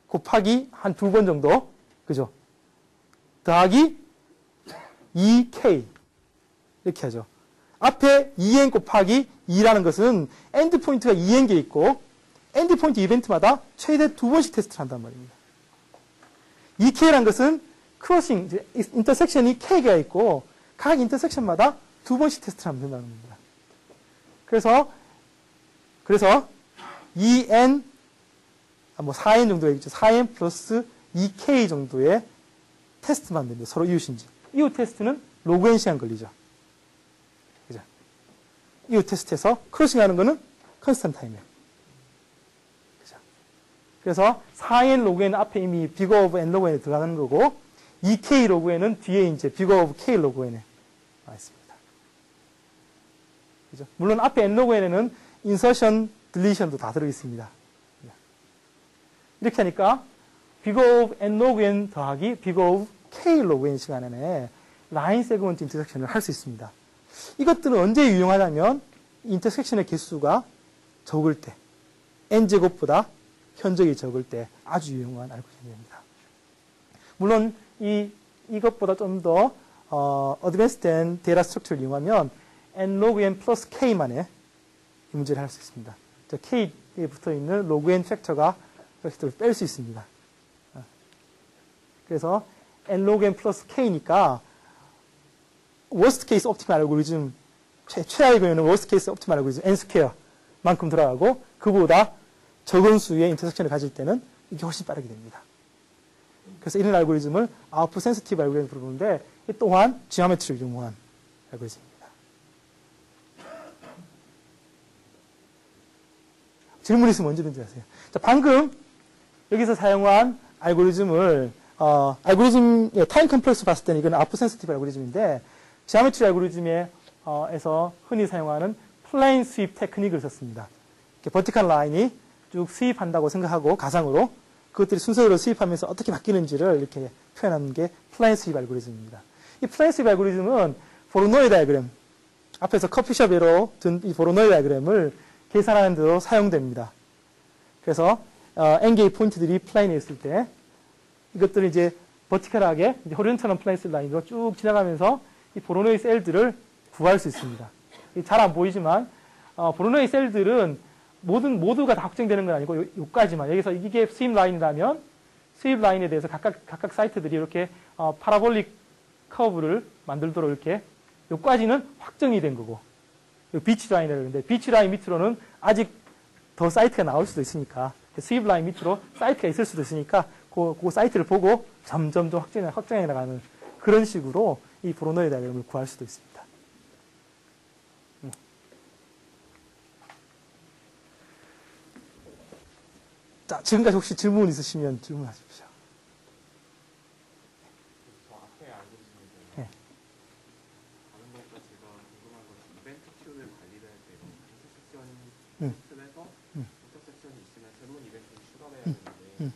곱하기 한 두 번 정도. 그죠? 더하기 2k. 이렇게 하죠. 앞에 2n 곱하기 2라는 것은 엔드 포인트가 2n개 있고 엔드 포인트 이벤트마다 최대 두 번씩 테스트를 한단 말입니다. 2k라는 것은 크로싱, 인터섹션이 k개가 있고 각 인터섹션마다 두 번씩 테스트를 하면 된다는 겁니다. 그래서 2n, 4n 정도가 있죠. 4n 플러스 2k 정도의 테스트만 됩니다. 서로 이웃인지. 이웃 테스트는 로그 n 시간 걸리죠. 그죠? 이웃 테스트에서 크로싱 하는 거는 컨스턴트 타임이에요. 그죠? 그래서 4n 로그 n 앞에 이미 big of n 로그 n에 들어가는 거고 2k 로그 n은 뒤에 이제 big of k 로그 n에 와 있습니다. 그죠? 물론 앞에 n 로그 n에는 인서션, 딜리션도 다 들어 있습니다. 이렇게 하니까 big of n 로그 n 더하기 big of k 로그 n 시간 안에 라인 세그먼트 인터섹션을 할 수 있습니다. 이것들은 언제 유용하냐면 인터섹션의 개수가 적을 때, n제곱보다 현적이 적을 때 아주 유용한 알고리즘입니다. 물론 이것보다 좀 더 어드밴스된 데이터 스트럭처를 이용하면 n 로그 n 플러스 k만의 이 문제를 할 수 있습니다. k에 붙어 있는 로그 n 팩터가 뺄 수 있습니다. 그래서 n 로그 n 플러스 k니까 워스트 케이스 옵티멀 알고리즘, 최악의 경우에는 워스트 케이스 옵티멀 알고리즘 n 스퀘어만큼 들어가고 그보다 적은 수의 인터섹션을 가질 때는 이게 훨씬 빠르게 됩니다. 그래서 이런 알고리즘을 아웃풋 센시티브 알고리즘으로 부르는데 또한 지오메트리를 이용한 알고리즘입니다. 질문 있으면 언제든지 하세요. 자, 방금 여기서 사용한 알고리즘을 알고리즘의 타임 컴플렉스 봤을 때는 이건 아웃풋 센시티브 알고리즘인데 지오메트리 알고리즘에서 흔히 사용하는 플레인 스윕 테크닉을 썼습니다. 이렇게 버티컬 라인이 쭉 스윕한다고 생각하고 가상으로 그것들이 순서대로 스윕하면서 어떻게 바뀌는지를 이렇게 표현하는 게 플레인 스윕 알고리즘입니다. 이 플레인 스윕 알고리즘은 보로노이 다이어그램, 앞에서 커피숍으로 든 이 보로노이 다이어그램을 계산하는 데도 사용됩니다. 그래서 n개의 포인트들이 플레인에 있을 때 이것들을 이제 버티컬하게 호리존탈한 플레인 스윕 라인으로 쭉 지나가면서 이 보로노이 셀들을 구할 수 있습니다. 잘 안 보이지만 보로노이 셀들은 모두가 다 확정되는 건 아니고 요까지만 여기서 이게 스윕 라인이라면 스윕 라인에 대해서 각각 사이트들이 이렇게 파라볼릭 커브를 만들도록 이렇게 요까지는 확정이 된 거고 비치 라인이라고 하는데 비치 라인 밑으로는 아직 더 사이트가 나올 수도 있으니까 스윕 라인 밑으로 사이트가 있을 수도 있으니까 그 사이트를 보고 점점 더 확장해 나가는 그런 식으로 이 보로노이 다이어그램을 구할 수도 있습니다. 자, 지금까지 혹시 질문 있으시면 질문하십시오. 저 앞에 알려주신 게 네. 다른 것보다 제가 궁금한 것은 이벤트 큐를 관리를 할 때 인터섹션이 음. 섹션에서 음. 인터섹션이 있으면 새로운 이벤트를 추가를 해야 음. 되는데 음.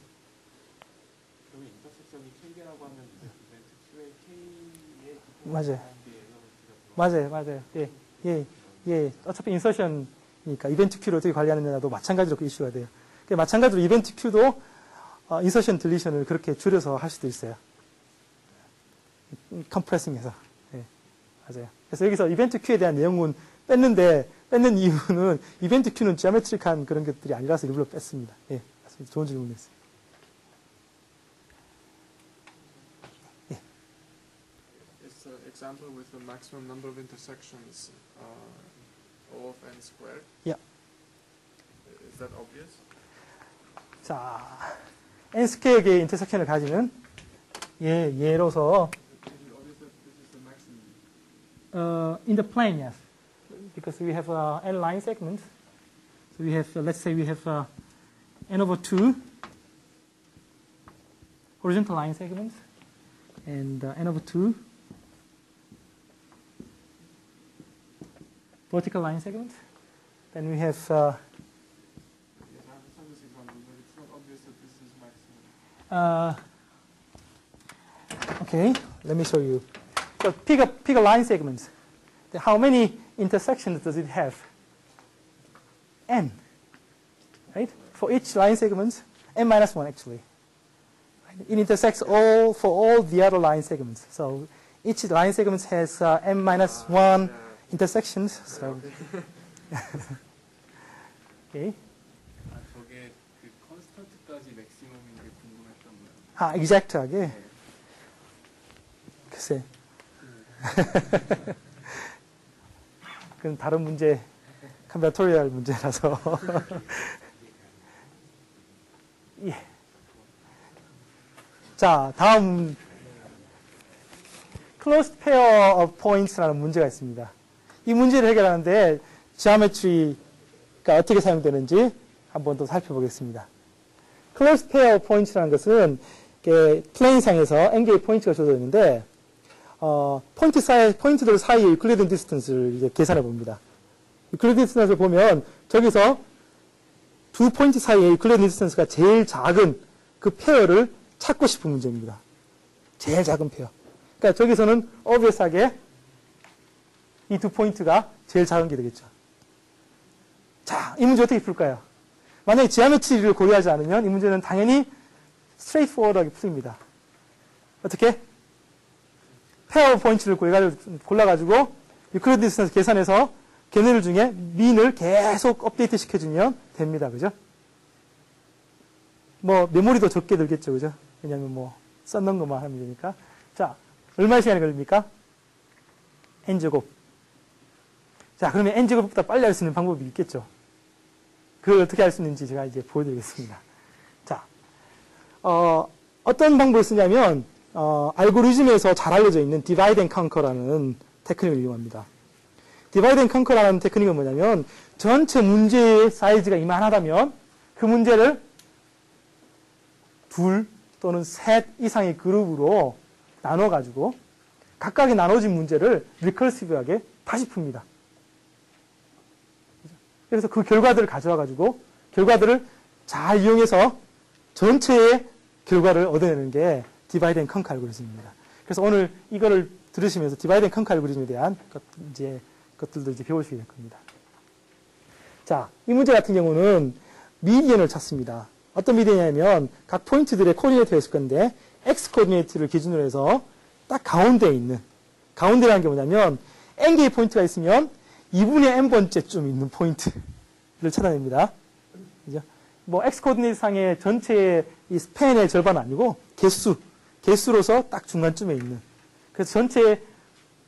결국 인터섹션이 K개라고 하면 이벤트 큐에 K의 맞아요. 게 엘러먼트가 맞아요, 맞아요. 예, 예, 예. 어차피 인서션이니까 이벤트 큐를 어떻게 관리하느냐도 마찬가지로 그 이슈가 돼요. 마찬가지로 이벤트 큐도 인서션 딜리션을 그렇게 줄여서 할 수도 있어요. 컴프레싱해서. 예, 맞아요. 그래서 여기서 이벤트 큐에 대한 내용은 뺏는 이유는 이벤트 큐는 지오메트릭한 그런 것들이 아니라서 일부러 뺐습니다. 예, 맞습니다. 좋은 질문이었어요. It's an example with the maximum number of intersections O of n squared. Yeah. Is that obvious? 자, n 스퀘어 개의 인터섹션을 가지는 예로서 Is it obvious that this is the maximum? in the plane, yes, because we have n line segments. So we have, let's say, we have n over 2 horizontal line segments, and n over 2 vertical line segments. Then we have Yes, I understand this example, but it's not obvious that this is maximum. okay, let me show you. So pick a line segment. How many intersections does it have? N, right? For each line segment, n minus 1 actually. It intersects for all the other line segments. So each line segment has n minus 1 intersections. So okay. 아, 저게 그 컨스턴트까지 맥시멈인 게 궁금했던 거예요. 아, exact하게. 글쎄. 그건 다른 문제, 컴비너토리얼 문제라서. 예. 자, 다음 closed pair of points라는 문제가 있습니다. 이 문제를 해결하는데 지오메트리가 어떻게 사용되는지 한번 더 살펴보겠습니다. closed pair of points라는 것은 플레인상에서 n개의 포인트가 주어져 있는데 포인트들 사이의 유클리디언 디스턴스를 이제 계산해 봅니다. 유클리디언 디스턴스를 보면 저기서 두 포인트 사이의 유클리디언 디스턴스가 제일 작은 그 페어를 찾고 싶은 문제입니다. 제일 작은 페어. 그러니까 저기서는 obvious하게 이 두 포인트가 제일 작은 게 되겠죠. 자, 이 문제 어떻게 풀까요? 만약에 지오메트리를 고려하지 않으면 이 문제는 당연히 straightforward하게 풀립니다. 어떻게? 페어 포인트를 골라가지고 유클리드 디스턴스 계산해서 걔네들 중에 민을 계속 업데이트 시켜주면 됩니다. 그죠? 뭐 메모리도 적게 들겠죠. 그죠? 왜냐면 뭐 썼는 것만 하면 되니까. 자, 얼마의 시간이 걸립니까? n제곱. 자, 그러면 n제곱보다 빨리 할 수 있는 방법이 있겠죠. 그걸 어떻게 할 수 있는지 제가 이제 보여드리겠습니다. 자, 어떤 방법을 쓰냐면 알고리즘에서 잘 알려져 있는 divide and conquer라는 테크닉을 이용합니다. divide and conquer라는 테크닉은 뭐냐면 전체 문제의 사이즈가 이만하다면 그 문제를 둘 또는 셋 이상의 그룹으로 나눠가지고 각각의 나눠진 문제를 리커시브하게 다시 풉니다. 그래서 그 결과들을 가져와가지고 결과들을 잘 이용해서 전체의 결과를 얻어내는 게 디바이드 앤 컨커 알고리즘입니다. 그래서 오늘 이거를 들으시면서 디바이드 앤 컨커 알고리즘에 대한 것들도 이제 배우시게 될 겁니다. 자, 이 문제 같은 경우는 미디언을 찾습니다. 어떤 미디언이냐면 각 포인트들의 코디네이터가 있을 건데 x 코디네이터를 기준으로 해서 딱 가운데라는 게 뭐냐면 n개의 포인트가 있으면 2분의 n번째쯤 있는 포인트를 찾아냅니다. 그죠? 뭐 x 코디네이터 상의 전체의 이 스팬의 절반은 아니고 개수로서 딱 중간쯤에 있는. 그래서 전체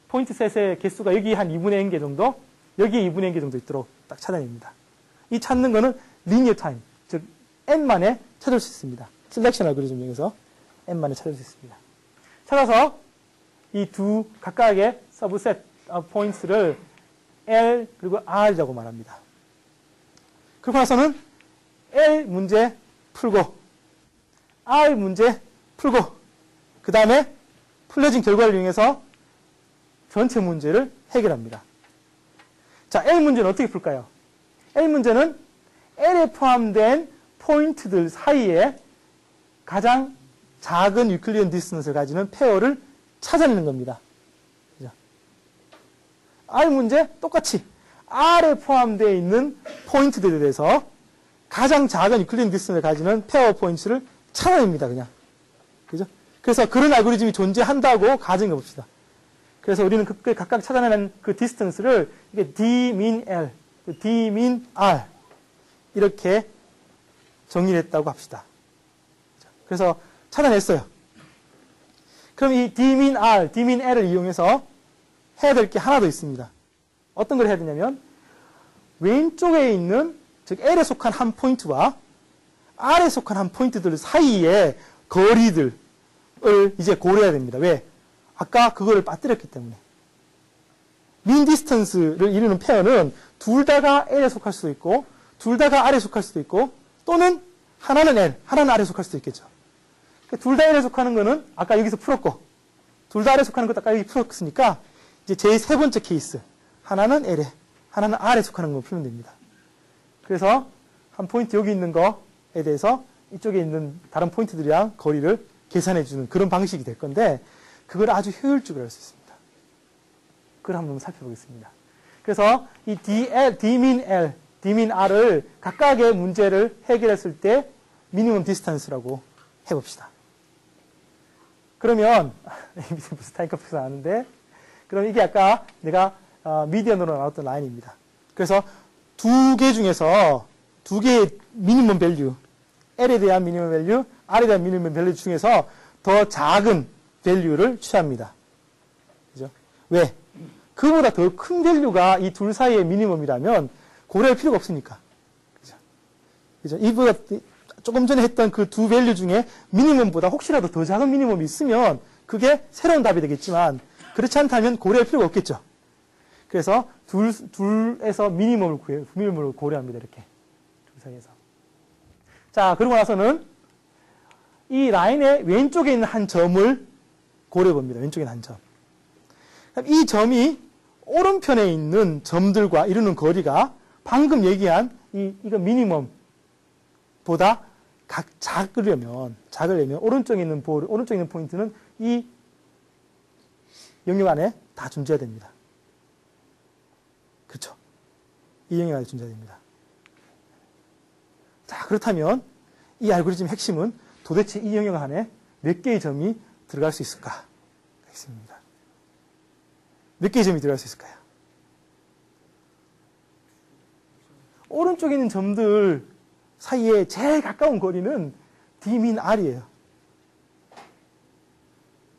포인트 셋의 개수가 여기 한 2분의 n개 정도, 여기에 2분의 n개 정도 있도록 딱 찾아냅니다. 이 찾는 거는 리니어 타임, 즉 n만에 찾을 수 있습니다. 셀렉션 알고리즘 중에서 n만에 찾을 수 있습니다. 찾아서 이 두 각각의 서브셋 포인트를 L 그리고 R이라고 말합니다. 그러고 나서는 L 문제 풀고, R 문제 풀고, 그 다음에 풀려진 결과를 이용해서 전체 문제를 해결합니다. 자, L 문제는 어떻게 풀까요? L 문제는 L에 포함된 포인트들 사이에 가장 작은 유클리언 디스턴스를 가지는 페어를 찾아내는 겁니다. 그죠? R 문제 똑같이 R에 포함되어 있는 포인트들에 대해서 가장 작은 유클리언 디스턴스를 가지는 페어 포인트를 찾아냅니다. 그냥. 그죠? 그래서 그런 알고리즘이 존재한다고 가정해 봅시다. 그래서 우리는 각각 찾아내는 그 디스턴스를 이게 D min L, D min R 이렇게 정리를 했다고 합시다. 그래서 찾아냈어요. 그럼 이 D min R, D min L을 이용해서 해야 될 게 하나 더 있습니다. 어떤 걸 해야 되냐면 왼쪽에 있는 즉 L에 속한 한 포인트와 R에 속한 한 포인트들 사이의 거리들을 이제 고려해야 됩니다. 왜? 아까 그거를 빠뜨렸기 때문에. 민 디스턴스를 이루는 페어는 둘 다가 L에 속할 수도 있고 둘 다가 R에 속할 수도 있고 또는 하나는 L, 하나는 R에 속할 수도 있겠죠. 둘 다 L에 속하는 거는 아까 여기서 풀었고 둘 다 R에 속하는 것도 아까 여기 풀었으니까 이제 제 세 번째 케이스 하나는 L에 하나는 R에 속하는 걸 풀면 됩니다. 그래서 한 포인트 여기 있는 거에 대해서 이쪽에 있는 다른 포인트들이랑 거리를 계산해주는 그런 방식이 될 건데 그걸 아주 효율적으로 할 수 있습니다. 그걸 한번 살펴보겠습니다. 그래서 이 D min L, D min R을 각각의 문제를 해결했을 때 미니멈 디스턴스라고 해봅시다. 그러면 무슨 타임커피가 나왔는데 그럼 이게 아까 내가 미디언으로 나왔던 라인입니다. 그래서 두 개 중에서 두 개의 미니멈 밸류 L에 대한 미니멈 밸류, R에 대한 미니멈 밸류 중에서 더 작은 밸류를 취합니다. 그죠? 왜? 그보다 더 큰 밸류가 이 둘 사이의 미니멈이라면 고려할 필요가 없으니까. 그죠? 그죠? 이보다 조금 전에 했던 그 두 밸류 중에 미니멈보다 혹시라도 더 작은 미니멈이 있으면 그게 새로운 답이 되겠지만 그렇지 않다면 고려할 필요가 없겠죠. 그래서 둘에서 미니멈을 고려합니다. 이렇게. 둘 사이에서. 자, 그러고 나서는 이 라인의 왼쪽에 있는 한 점을 고려해 봅니다. 왼쪽에 있는 한 점. 이 점이 오른편에 있는 점들과 이루는 거리가 방금 얘기한 이거 미니멈보다 작으려면 오른쪽에 있는 포인트는 이 영역 안에 다 존재해야 됩니다. 그렇죠? 이 영역 안에 존재해야 됩니다. 자, 그렇다면 이 알고리즘의 핵심은 도대체 이 영역 안에 몇 개의 점이 들어갈 수 있을까? 핵심입니다. 몇 개의 점이 들어갈 수 있을까요? 오른쪽에 있는 점들 사이에 제일 가까운 거리는 D min R이에요.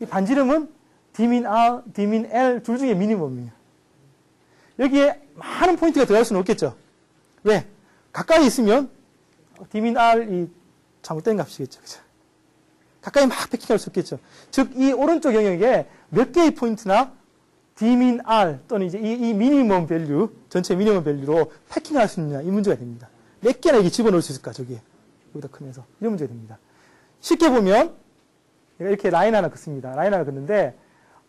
이 반지름은 D min R, D min L 둘 중에 미니멈이에요. 여기에 많은 포인트가 들어갈 수는 없겠죠. 왜? 가까이 있으면 D min R이 잘못된 값이겠죠. 그죠? 가까이 막 패킹할 수 없겠죠. 즉, 이 오른쪽 영역에 몇 개의 포인트나 D min R 또는 이제 이 미니멈 밸류, 전체 미니멈 밸류로 패킹할 수 있느냐, 이 문제가 됩니다. 몇 개나 이게 집어넣을 수 있을까, 저기에. 여기다 크면서. 이런 문제가 됩니다. 쉽게 보면, 내가 이렇게 라인 하나 긋습니다. 라인 하나 긋는데,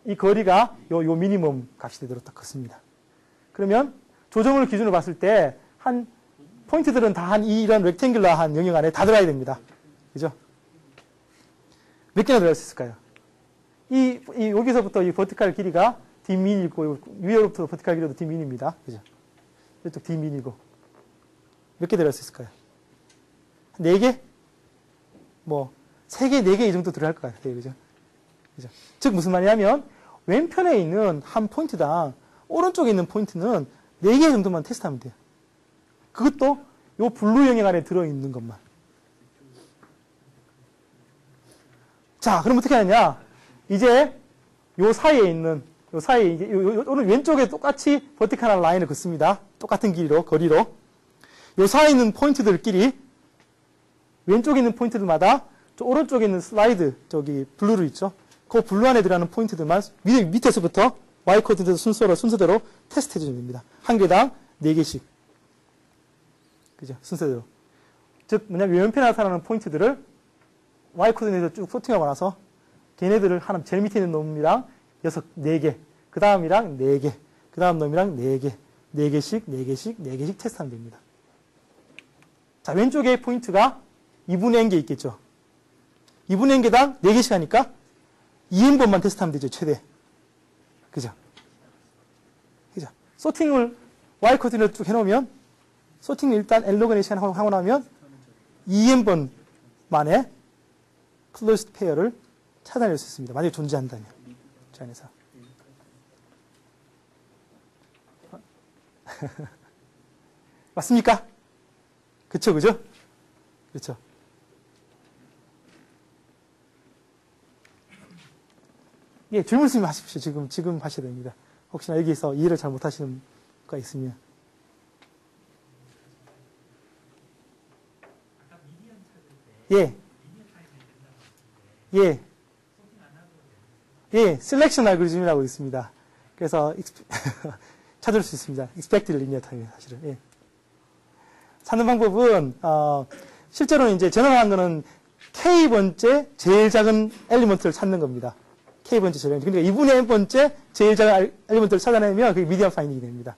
이 거리가 요 미니멈 값이 되도록 딱 긋습니다. 그러면 조정을 기준으로 봤을 때, 포인트들은 다 이런 렉탱귤러한 영역 안에 다 들어가야 됩니다. 그죠? 몇 개나 들어갈 수 있을까요? 여기서부터 이 버티칼 길이가 D민이고, 위로부터 버티칼 길이도 D민입니다. 그죠? 이쪽 D민이고. 몇 개 들어갈 수 있을까요? 4개? 3개, 4개 이 정도 들어갈 것 같아요. 그죠? 그죠? 즉, 무슨 말이냐면, 왼편에 있는 한 포인트당 오른쪽에 있는 포인트는 4개 정도만 테스트하면 돼요. 그것도 요 블루 영역 안에 들어있는 것만. 자, 그럼 어떻게 하느냐? 이제 요 사이에 이제 오늘 왼쪽에 똑같이 버티컬한 라인을 긋습니다. 똑같은 길이로, 거리로. 요 사이에 있는 포인트들끼리 왼쪽에 있는 포인트들마다 저 오른쪽에 있는 슬라이드, 저기 블루로 있죠? 그 블루 안에 들어가는 포인트들만 밑에서부터 Y 코드에서 순서대로 테스트 해주면 됩니다. 한 개당 4개씩. 그죠? 순서대로. 즉, 뭐냐면 왼편에 나타나는 포인트들을 Y 코드에서 쭉 소팅하고 나서 걔네들을 하나, 제일 밑에 있는 놈이랑 4개, 그 다음이랑 4개, 그 다음 놈이랑 4개, 4개씩, 4개씩, 4개씩 테스트하면 됩니다. 자, 왼쪽에 포인트가 2분의 n개 있겠죠. 2분의 n개당 4개씩 하니까 2n번만 테스트하면 되죠, 최대. 그죠? 그죠? 소팅을 Y 코드로 쭉 해놓으면, 소팅을 일단 nlogn의 시간 하고 나면 2n번 만에 closed pair를 찾아낼 수 있습니다. 만약에 존재한다면. 저 안에서. 맞습니까? 그쵸, 그죠? 그렇죠. 예, 질문 있으면 하십시오. 지금 하셔야 됩니다. 혹시나 여기서 이해를 잘 못하시는 거 있으면. 예. 예. 예, 셀렉션 알고리즘이라고 있습니다. 그래서 찾을 수 있습니다. expected linear time 사실은. 예. 찾는 방법은 실제로는 이제 저널한 거는 k번째 제일 작은 엘리먼트를 찾는 겁니다. k번째 제일 작은. 그러니까 2분의 n번째 제일 작은 엘리먼트를 찾아내면 그게 미디엄 파인딩이 됩니다.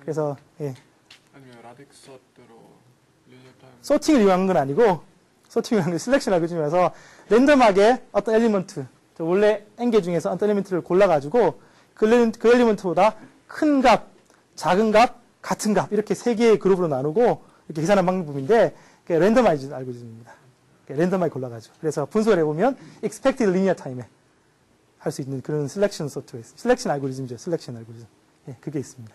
그래서 예. 아니면 라딕 서트로 리니어 타임. 소팅을 이용한 건 아니고 소팅을 이용한 건 셀렉션 알고리즘이라서 랜덤하게 어떤 엘리먼트, 원래 n개 중에서 어떤 엘리먼트를 골라가지고 그 엘리먼트보다 큰 값, 작은 값, 같은 값 이렇게 3개의 그룹으로 나누고 이렇게 계산하는 방법인데 랜덤아이즈 알고리즘입니다. 랜덤하게 골라가지고 그래서 분석을 해보면 expected linear time에 할 수 있는 그런 셀렉션 소프트웨어, 셀렉션 알고리즘이죠. 셀렉션 알고리즘. 예, 그게 있습니다.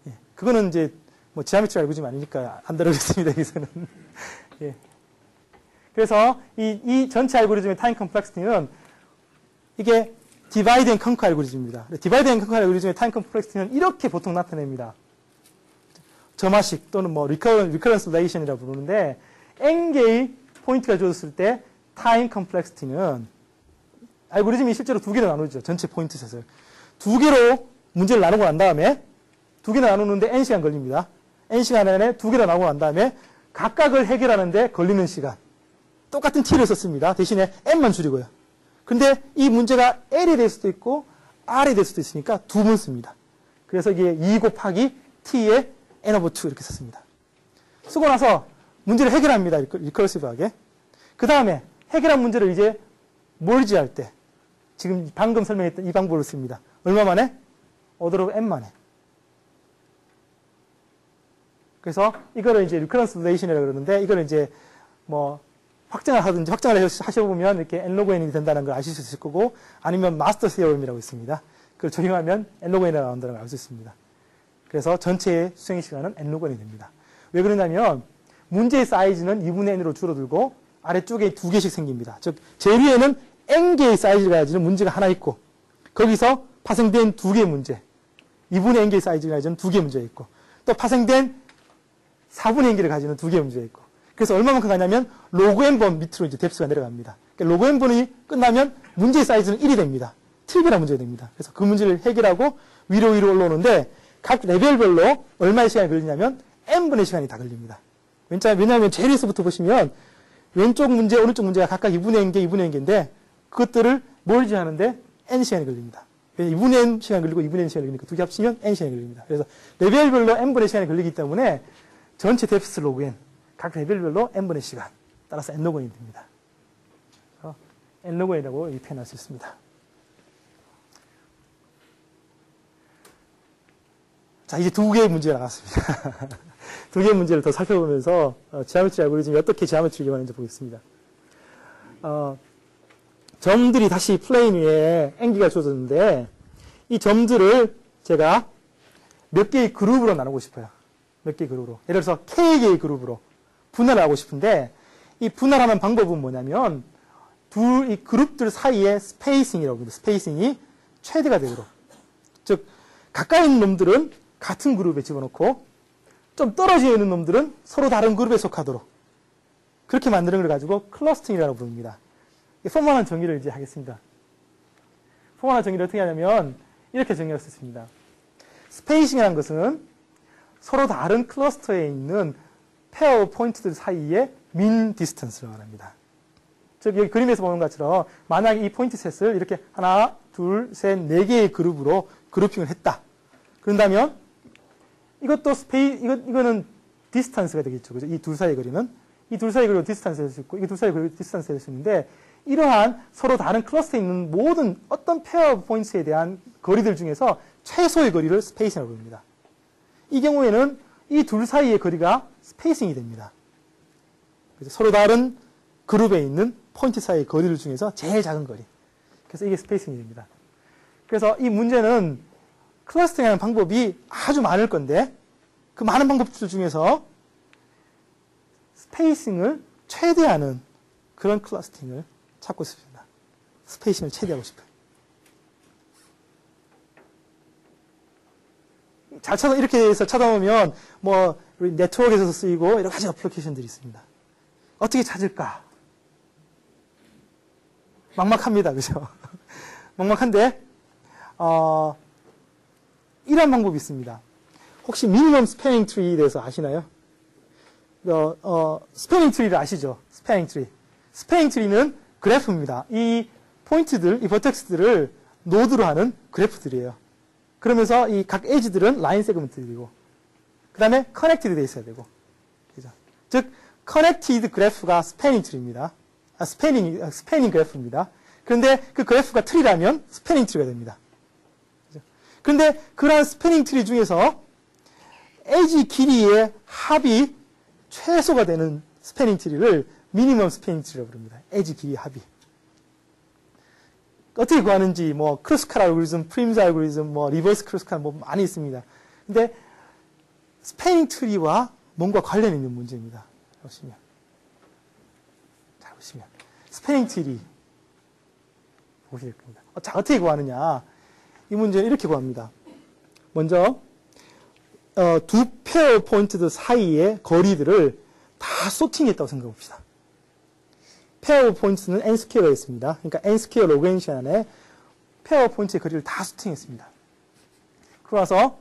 예. 그거는 이제 뭐 지하메트리 알고리즘 아니니까 안 다루겠습니다. 여기서는. 예. 그래서 이 전체 알고리즘의 타임 컴플렉시티는 이게 디바이드 앤 컨커 알고리즘입니다. 디바이드 앤 컨커 알고리즘의 타임 컴플렉시티는 이렇게 보통 나타냅니다. 점화식 또는 뭐 리커런스 레이션이라고 부르는데 n개의 포인트가 주어졌을 때 타임 컴플렉시티는 알고리즘이 실제로 2개로 나누죠. 전체 포인트 셋을. 2개로 문제를 나누고 난 다음에 2개로 나누는데 n시간 걸립니다. n시간 안에 2개로 나누고 난 다음에 각각을 해결하는데 걸리는 시간. 똑같은 t를 썼습니다. 대신에 n만 줄이고요. 근데 이 문제가 L이 될 수도 있고 R이 될 수도 있으니까 2번 씁니다. 그래서 이게 2 곱하기 T의 N/2 이렇게 썼습니다. 쓰고 나서 문제를 해결합니다. 리커시브하게. 그 다음에 해결한 문제를 이제 멀지할 때 지금 방금 설명했던 이 방법을 씁니다. 얼마 만에? order of n 만에. 그래서 이거를 이제 리커런스 레이션이라고 그러는데 이거를 이제 뭐 확장을 하든지 확장을 하셔보면 이렇게 nlog n이 된다는 걸 아실 수 있을 거고 아니면 마스터 세어럼이라고 있습니다. 그걸 적용하면 nlog n이 나온다는 걸 알 수 있습니다. 그래서 전체의 수행 시간은 nlog n이 됩니다. 왜 그러냐면 문제의 사이즈는 2분의 n으로 줄어들고 아래쪽에 2개씩 생깁니다. 즉 제일 위에는 n개의 사이즈가 가지는 문제가 하나 있고 거기서 파생된 2개의 문제 2분의 n개의 사이즈가 가지는 2개의 문제가 있고 또 파생된 4분의 n개를 가지는 2개의 문제가 있고 그래서 얼마만큼 가냐면 로그 n번 밑으로 이제 뎁스가 내려갑니다. 그러니까 로그 n번이 끝나면 문제의 사이즈는 1이 됩니다. 트리비얼한 문제가 됩니다. 그래서 그 문제를 해결하고 위로 올라오는데 각 레벨별로 얼마의 시간이 걸리냐면 n분의 시간이 다 걸립니다. 왜냐하면 제일 위에서부터 보시면 왼쪽 문제, 오른쪽 문제가 각각 2분의 n개, 2분의 n개인데 그것들을 멀지 하는데 n시간이 걸립니다. 2분의 n 시간 걸리고 2분의 n 시간이 걸리니까 두 개 합치면 n시간이 걸립니다. 그래서 레벨별로 n분의 시간이 걸리기 때문에 전체 뎁스 로그 n 각 레벨별로 n분의 시간 따라서 nlog n이 됩니다. nlog n이라고 이 표현할 수 있습니다. 자, 이제 2개의 문제가 나왔습니다. 2개의 문제를 더 살펴보면서 지하메트리 알고리즘이 어떻게 지하메트리를 이용하는지 보겠습니다. 점들이 다시 플레인 위에 n개가 주어졌는데 이 점들을 제가 몇 개의 그룹으로 나누고 싶어요. 몇 개의 그룹으로. 예를 들어서 K개의 그룹으로 분할을 하고 싶은데 이 분할하는 방법은 뭐냐면 이 그룹들 사이에 스페이싱이라고 합니다. 스페이싱이 최대가 되도록. 즉 가까이 있는 놈들은 같은 그룹에 집어넣고 좀 떨어져 있는 놈들은 서로 다른 그룹에 속하도록 그렇게 만드는 걸 가지고 클러스팅이라고 부릅니다. 포멀한 정의를 이제 하겠습니다. 포멀한 정의를 어떻게 하냐면 이렇게 정의할 수 있습니다. 스페이싱이라는 것은 서로 다른 클러스터에 있는 페어 포인트들 사이의 민 디스턴스를 말합니다. 즉 여기 그림에서 보는 것처럼 만약에 이 포인트 셋을 이렇게 하나, 둘, 셋, 네 개의 그룹으로 그룹핑을 했다. 그런다면 이것도 이거는 디스턴스가 되겠죠. 그죠? 이 둘 사이의 거리는 이 둘 사이의 거리로 디스턴스를 할 수 있고 이 둘 사이의 거리로 디스턴스를 할 수 있는데 이러한 서로 다른 클러스터에 있는 모든 어떤 페어 포인트에 대한 거리들 중에서 최소의 거리를 스페이싱이라고 부릅니다. 이 경우에는 이 둘 사이의 거리가 스페이싱이 됩니다. 그래서 서로 다른 그룹에 있는 포인트 사이의 거리들 중에서 제일 작은 거리. 그래서 이게 스페이싱이 됩니다. 그래서 이 문제는 클러스터링하는 방법이 아주 많을 건데 그 많은 방법들 중에서 스페이싱을 최대화하는 그런 클러스터링을 찾고 싶습니다. 스페이싱을 최대화하고 싶어요. 이렇게 해서 찾아보면 뭐 우리 네트워크에서 쓰이고 여러 가지 어플리케이션들이 있습니다. 어떻게 찾을까? 막막합니다. 그죠? 막막한데 이런 방법이 있습니다. 혹시 미니멈 스패닝 트리에 대해서 아시나요? 스패닝 트리를 아시죠? 스패닝 트리. 스패닝 트리는 그래프입니다. 이 포인트들, 이 버텍스들을 노드로 하는 그래프들이에요. 그러면서 이 각 에지들은 라인 세그먼트들이고, 그 다음에 커넥티드 돼 있어야 되고, 그죠? 즉, 커넥티드 그래프가 스패닝 트리입니다. 스패닝 그래프입니다. 그런데 그 그래프가 트리라면 스패닝 트리가 됩니다. 그죠? 그런데 그러한 스패닝 트리 중에서 에지 길이의 합이 최소가 되는 스패닝 트리를 미니멈 스패닝 트리라고 부릅니다. 에지 길이 합이. 어떻게 구하는지, 뭐, 크루스칼 알고리즘, 프림스 알고리즘, 뭐, 리버스 크루스칼, 뭐, 많이 있습니다. 근데, 스패닝 트리와 뭔가 관련 있는 문제입니다. 보시면. 자, 보시면. 스패닝 트리. 보실 겁니다. 자, 어떻게 구하느냐. 이 문제는 이렇게 구합니다. 먼저, 두 페어 포인트들 사이의 거리들을 다 소팅했다고 생각해 봅시다. 페어 포인트는 n 스퀘어가 있습니다. 그러니까 n 스퀘어 로그n 시간에 페어 포인트의 거리를 다 소팅했습니다. 그러서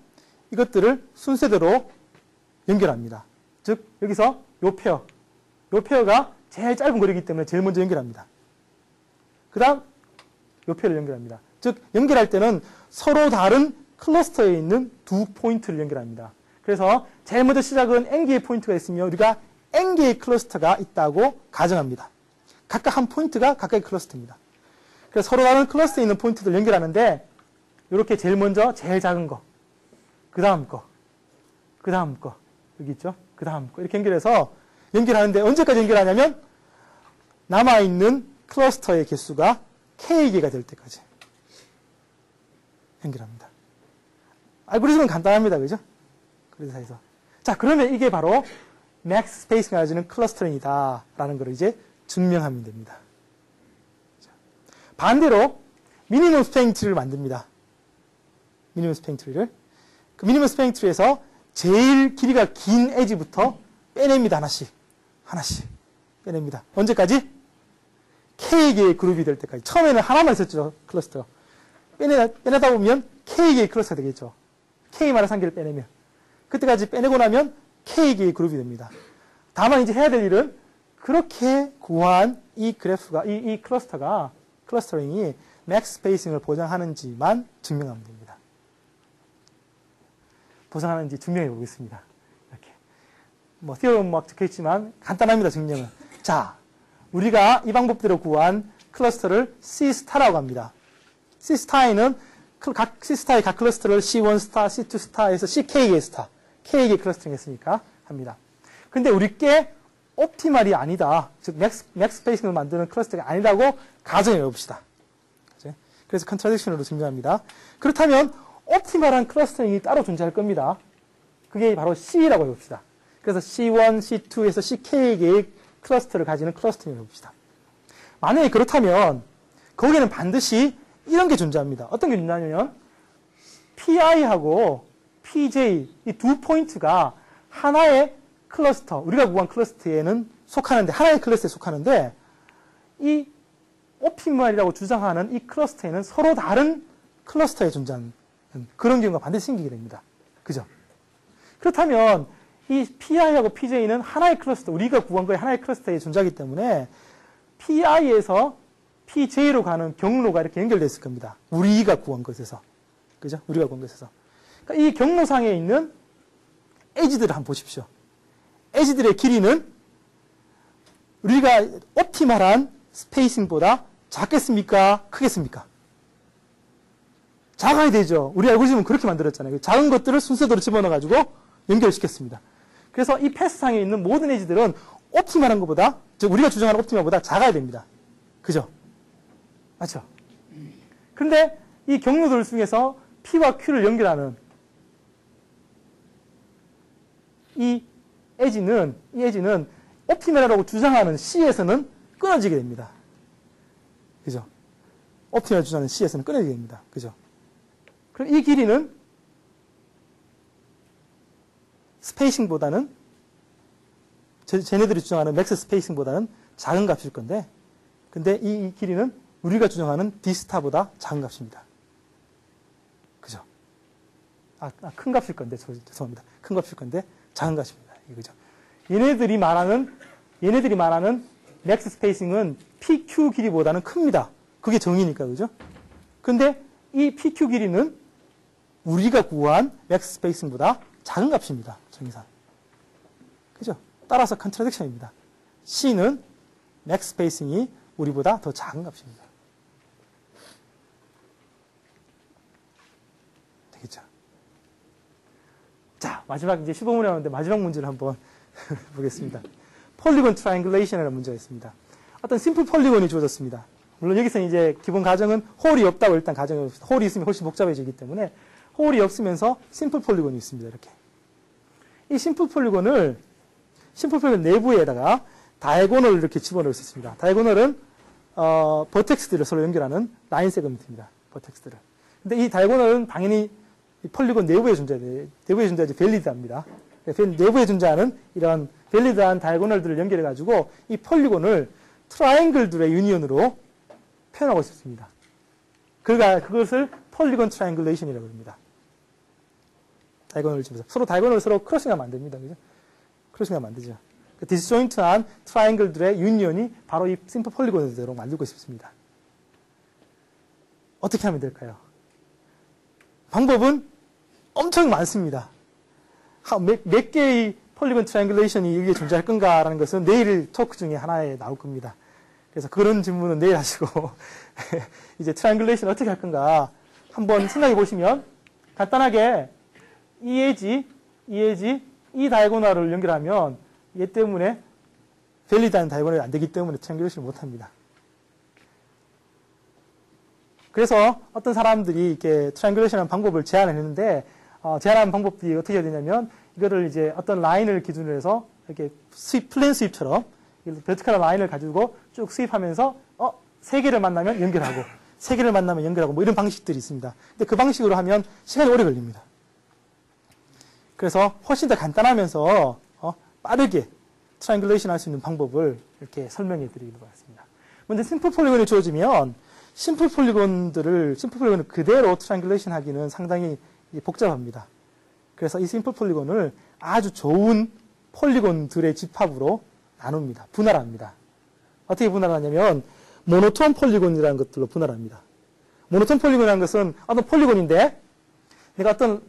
이것들을 순서대로 연결합니다. 즉 여기서 요 페어가 제일 짧은 거리이기 때문에 제일 먼저 연결합니다. 그 다음 요 페어를 연결합니다. 즉 연결할 때는 서로 다른 클러스터에 있는 두 포인트를 연결합니다. 그래서 제일 먼저 시작은 n개의 포인트가 있으며 우리가 n개의 클러스터가 있다고 가정합니다. 각각 한 포인트가 각각의 클러스터입니다. 그래서 서로 다른 클러스터에 있는 포인트들을 연결하는데 이렇게 제일 먼저 제일 작은 거, 그 다음 거, 그 다음 거, 여기 있죠? 그 다음 거 이렇게 연결하는데 언제까지 연결하냐면 남아있는 클러스터의 개수가 K개가 될 때까지 연결합니다. 알고리즘은 간단합니다. 그죠? 그래서 자, 그러면 이게 바로 맥스 스페이스가 가지는 클러스터링이다 라는 걸 이제 증명하면 됩니다. 자, 반대로 미니멈 스패닝 트리를 만듭니다. 미니멈 스패닝 트리를. 그 미니멈 스패닝 트리에서 제일 길이가 긴 에지부터 빼냅니다. 하나씩 빼냅니다. 언제까지? K개의 그룹이 될 때까지. 처음에는 하나만 있었죠. 클러스터. 빼내다 보면 K개의 클러스터가 되겠죠. K-1개를 빼내면. 그때까지 빼내고 나면 K개의 그룹이 됩니다. 다만 이제 해야 될 일은 그렇게 구한 이 그래프가, 이 클러스터링이 맥스 스페이싱을 보장하는지만 증명하면 됩니다. 보장하는지 증명해 보겠습니다. 이렇게. 뭐, theorem 막 적혀 있지만 간단합니다, 증명은. 자, 우리가 이 방법대로 구한 클러스터를 C스타라고 합니다. C스타에는 각 C스타의 각 클러스터를 C1 스타, C2 스타에서 CK의 스타, K의 클러스터링 했으니까 합니다. 근데 우리께 옵티멀이 아니다. 즉, 맥스 스페이싱을 만드는 클러스터가 아니라고 가정해 봅시다. 그래서 컨트라딕션으로 증명합니다. 그렇다면 옵티멀한 클러스터링이 따로 존재할 겁니다. 그게 바로 C라고 해봅시다. 그래서 C1, C2에서 CK의 클러스터를 가지는 클러스터링을 해봅시다. 만약에 그렇다면 거기에는 반드시 이런 게 존재합니다. 어떤 게 존재하냐면 PI하고 PJ 이 두 포인트가 하나의 클러스터, 우리가 구한 클러스터에는 속하는데, 하나의 클러스터에 속하는데, 이 옵티멀이라고 주장하는 이 클러스터에는 서로 다른 클러스터에 존재하는 그런 경우가 반드시 생기게 됩니다. 그죠? 그렇다면 이 PI하고 PJ는 하나의 클러스터, 우리가 구한 거의 하나의 클러스터에 존재하기 때문에 PI에서 PJ로 가는 경로가 이렇게 연결되어 있을 겁니다. 우리가 구한 것에서. 그죠? 우리가 구한 것에서. 그러니까 이 경로상에 있는 에지들을 한번 보십시오. 에지들의 길이는 우리가 옵티멀한 스페이싱보다 작겠습니까? 크겠습니까? 작아야 되죠. 우리 알고리즘은 그렇게 만들었잖아요. 작은 것들을 순서대로 집어넣어가지고 연결시켰습니다. 그래서 이 패스상에 있는 모든 에지들은 옵티멀한 것보다, 즉 우리가 주장하는 옵티멀보다 작아야 됩니다. 그죠? 맞죠? 그런데 이 경로들 중에서 P와 Q를 연결하는 이 에지는 옵티멀이라고 주장하는 C에서는 끊어지게 됩니다. 그죠? 옵티멀 주장하는 C에서는 끊어지게 됩니다. 그죠? 그럼 이 길이는 스페이싱보다는, 쟤네들이 주장하는 맥스 스페이싱보다는 작은 값일 건데, 근데 이 길이는 우리가 주장하는 D스타보다 작은 값입니다. 그죠? 큰 값일 건데, 죄송합니다. 큰 값일 건데, 작은 값입니다. 그죠? 얘네들이 말하는 맥스 스페이싱은 PQ 길이보다는 큽니다. 그게 정의니까, 그죠? 근데 이 PQ 길이는 우리가 구한 맥스 스페이싱보다 작은 값입니다. 정의상. 그죠? 따라서 컨트라딕션입니다. C는 맥스 스페이싱이 우리보다 더 작은 값입니다. 되겠죠? 자, 마지막 이제 15분에 나오는데 마지막 문제를 한번 보겠습니다. 폴리곤 트라이앵글레이션이라는 문제가 있습니다. 어떤 심플 폴리곤이 주어졌습니다. 물론 여기서 이제 기본 가정은 홀이 없다고 일단 가정해 봅시다. 홀이 있으면 훨씬 복잡해지기 때문에 홀이 없으면서 심플 폴리곤이 있습니다. 이렇게. 이 심플 폴리곤 내부에다가 다이고널을 이렇게 집어넣을 수 있습니다. 다이고널은 버텍스들을 서로 연결하는 라인 세그먼트입니다. 버텍스들을. 근데 이 다이고널은 당연히 이 폴리곤 내부에 존재해야 밸리드합니다. 내부에 존재하는 이런 밸리드한 다이고널들을 연결해가지고 이 폴리곤을 트라이앵글들의 유니언으로 표현하고 있습니다. 그것을 폴리곤 트라이앵글레이션이라고 합니다. 다이고널을 집어서 다이고널을 서로 크로싱하면 안 됩니다. 그죠? 크로싱하면 안 되죠. 디스조인트한 트라이앵글들의 유니언이 바로 이 심플 폴리곤을 되도록 만들고 싶습니다. 어떻게 하면 될까요? 방법은 엄청 많습니다. 몇 개의 폴리곤 트라이앵글레이션이 여기에 존재할 건가라는 것은 내일 토크 중에 하나에 나올 겁니다. 그래서 그런 질문은 내일 하시고 이제 트라이앵글레이션 어떻게 할 건가 한번 생각해 보시면 간단하게 이 에지, 이 다이고널을 연결하면 얘 때문에 밸리드한 다이고널이 안 되기 때문에 트라이앵글레이션을 못 합니다. 그래서 어떤 사람들이 이렇게 트라이앵글레이션하는 방법을 제안했는데 제안하는 방법이 어떻게 해야 되냐면 이거를 이제 어떤 라인을 기준으로 해서 이렇게 플랜 수입처럼 버티컬한 라인을 가지고 쭉 수입하면서 세 개를 만나면 연결하고 세 개를 만나면 연결하고 뭐 이런 방식들이 있습니다. 근데 그 방식으로 하면 시간이 오래 걸립니다. 그래서 훨씬 더 간단하면서 빠르게 트라이앵글레이션 할 수 있는 방법을 이렇게 설명해 드리도록 하겠습니다. 먼저 심플 폴리곤이 주어지면 심플 폴리곤을 그대로 트라이앵글레이션 하기는 상당히 복잡합니다. 그래서 이 심플 폴리곤을 아주 좋은 폴리곤들의 집합으로 나눕니다. 분할합니다. 어떻게 분할하냐면 모노톤 폴리곤이라는 것들로 분할합니다. 모노톤 폴리곤이라는 것은 어떤 폴리곤인데 내가 어떤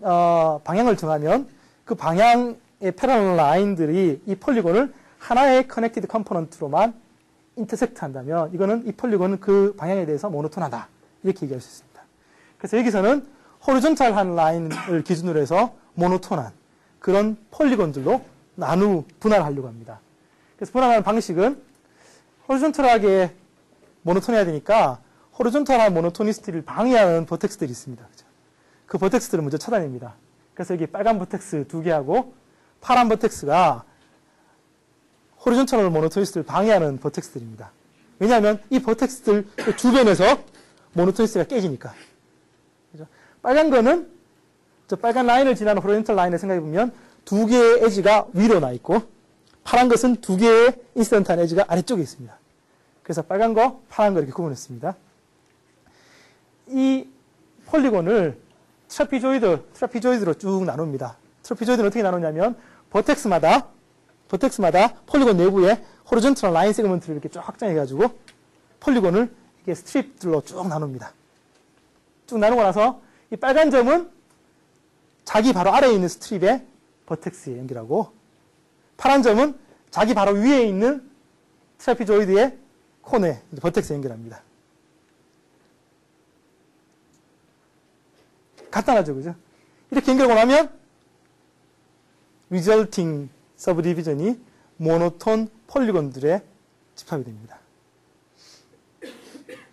방향을 정하면 그 방향의 패러럴 라인들이 이 폴리곤을 하나의 커넥티드 컴포넌트로만 인터섹트 한다면 이거는 이 폴리곤은 그 방향에 대해서 모노톤하다 이렇게 얘기할 수 있습니다. 그래서 여기서는 호리존탈한 라인을 기준으로 해서 모노톤한 그런 폴리곤들로 분할하려고 합니다. 그래서 분할하는 방식은 호리존탈하게 모노톤해야 되니까 호리존탈한 모노토니스티를 방해하는 버텍스들이 있습니다. 그죠? 그 버텍스들을 먼저 찾아냅니다. 그래서 여기 빨간 버텍스 2개하고 파란 버텍스가 호리존탈한 모노토니스티를 방해하는 버텍스들입니다. 왜냐하면 이 버텍스들 주변에서 모노토니스티가 깨지니까. 그죠? 빨간 거는 저 빨간 라인을 지나는 호리존탈 라인을 생각해보면 두 개의 에지가 위로 나 있고 파란 것은 두 개의 인스턴트한 에지가 아래쪽에 있습니다. 그래서 빨간 거, 파란 거 이렇게 구분했습니다. 이 폴리곤을 트라피조이드로 쭉 나눕니다. 트래피조이드는 어떻게 나누냐면 버텍스마다 폴리곤 내부에 호리존털 라인 세그먼트를 이렇게 쫙 확장해가지고 폴리곤을 이게 스트립들로 쭉 나눕니다. 쭉 나누고 나서 이 빨간 점은 자기 바로 아래에 있는 스트립에 버텍스에 연결하고, 파란 점은 자기 바로 위에 있는 트래피조이드의 콘에 버텍스에 연결합니다. 간단하죠, 그죠? 이렇게 연결하고 나면 resulting 서브디비전이 모노톤 폴리곤들의 집합이 됩니다.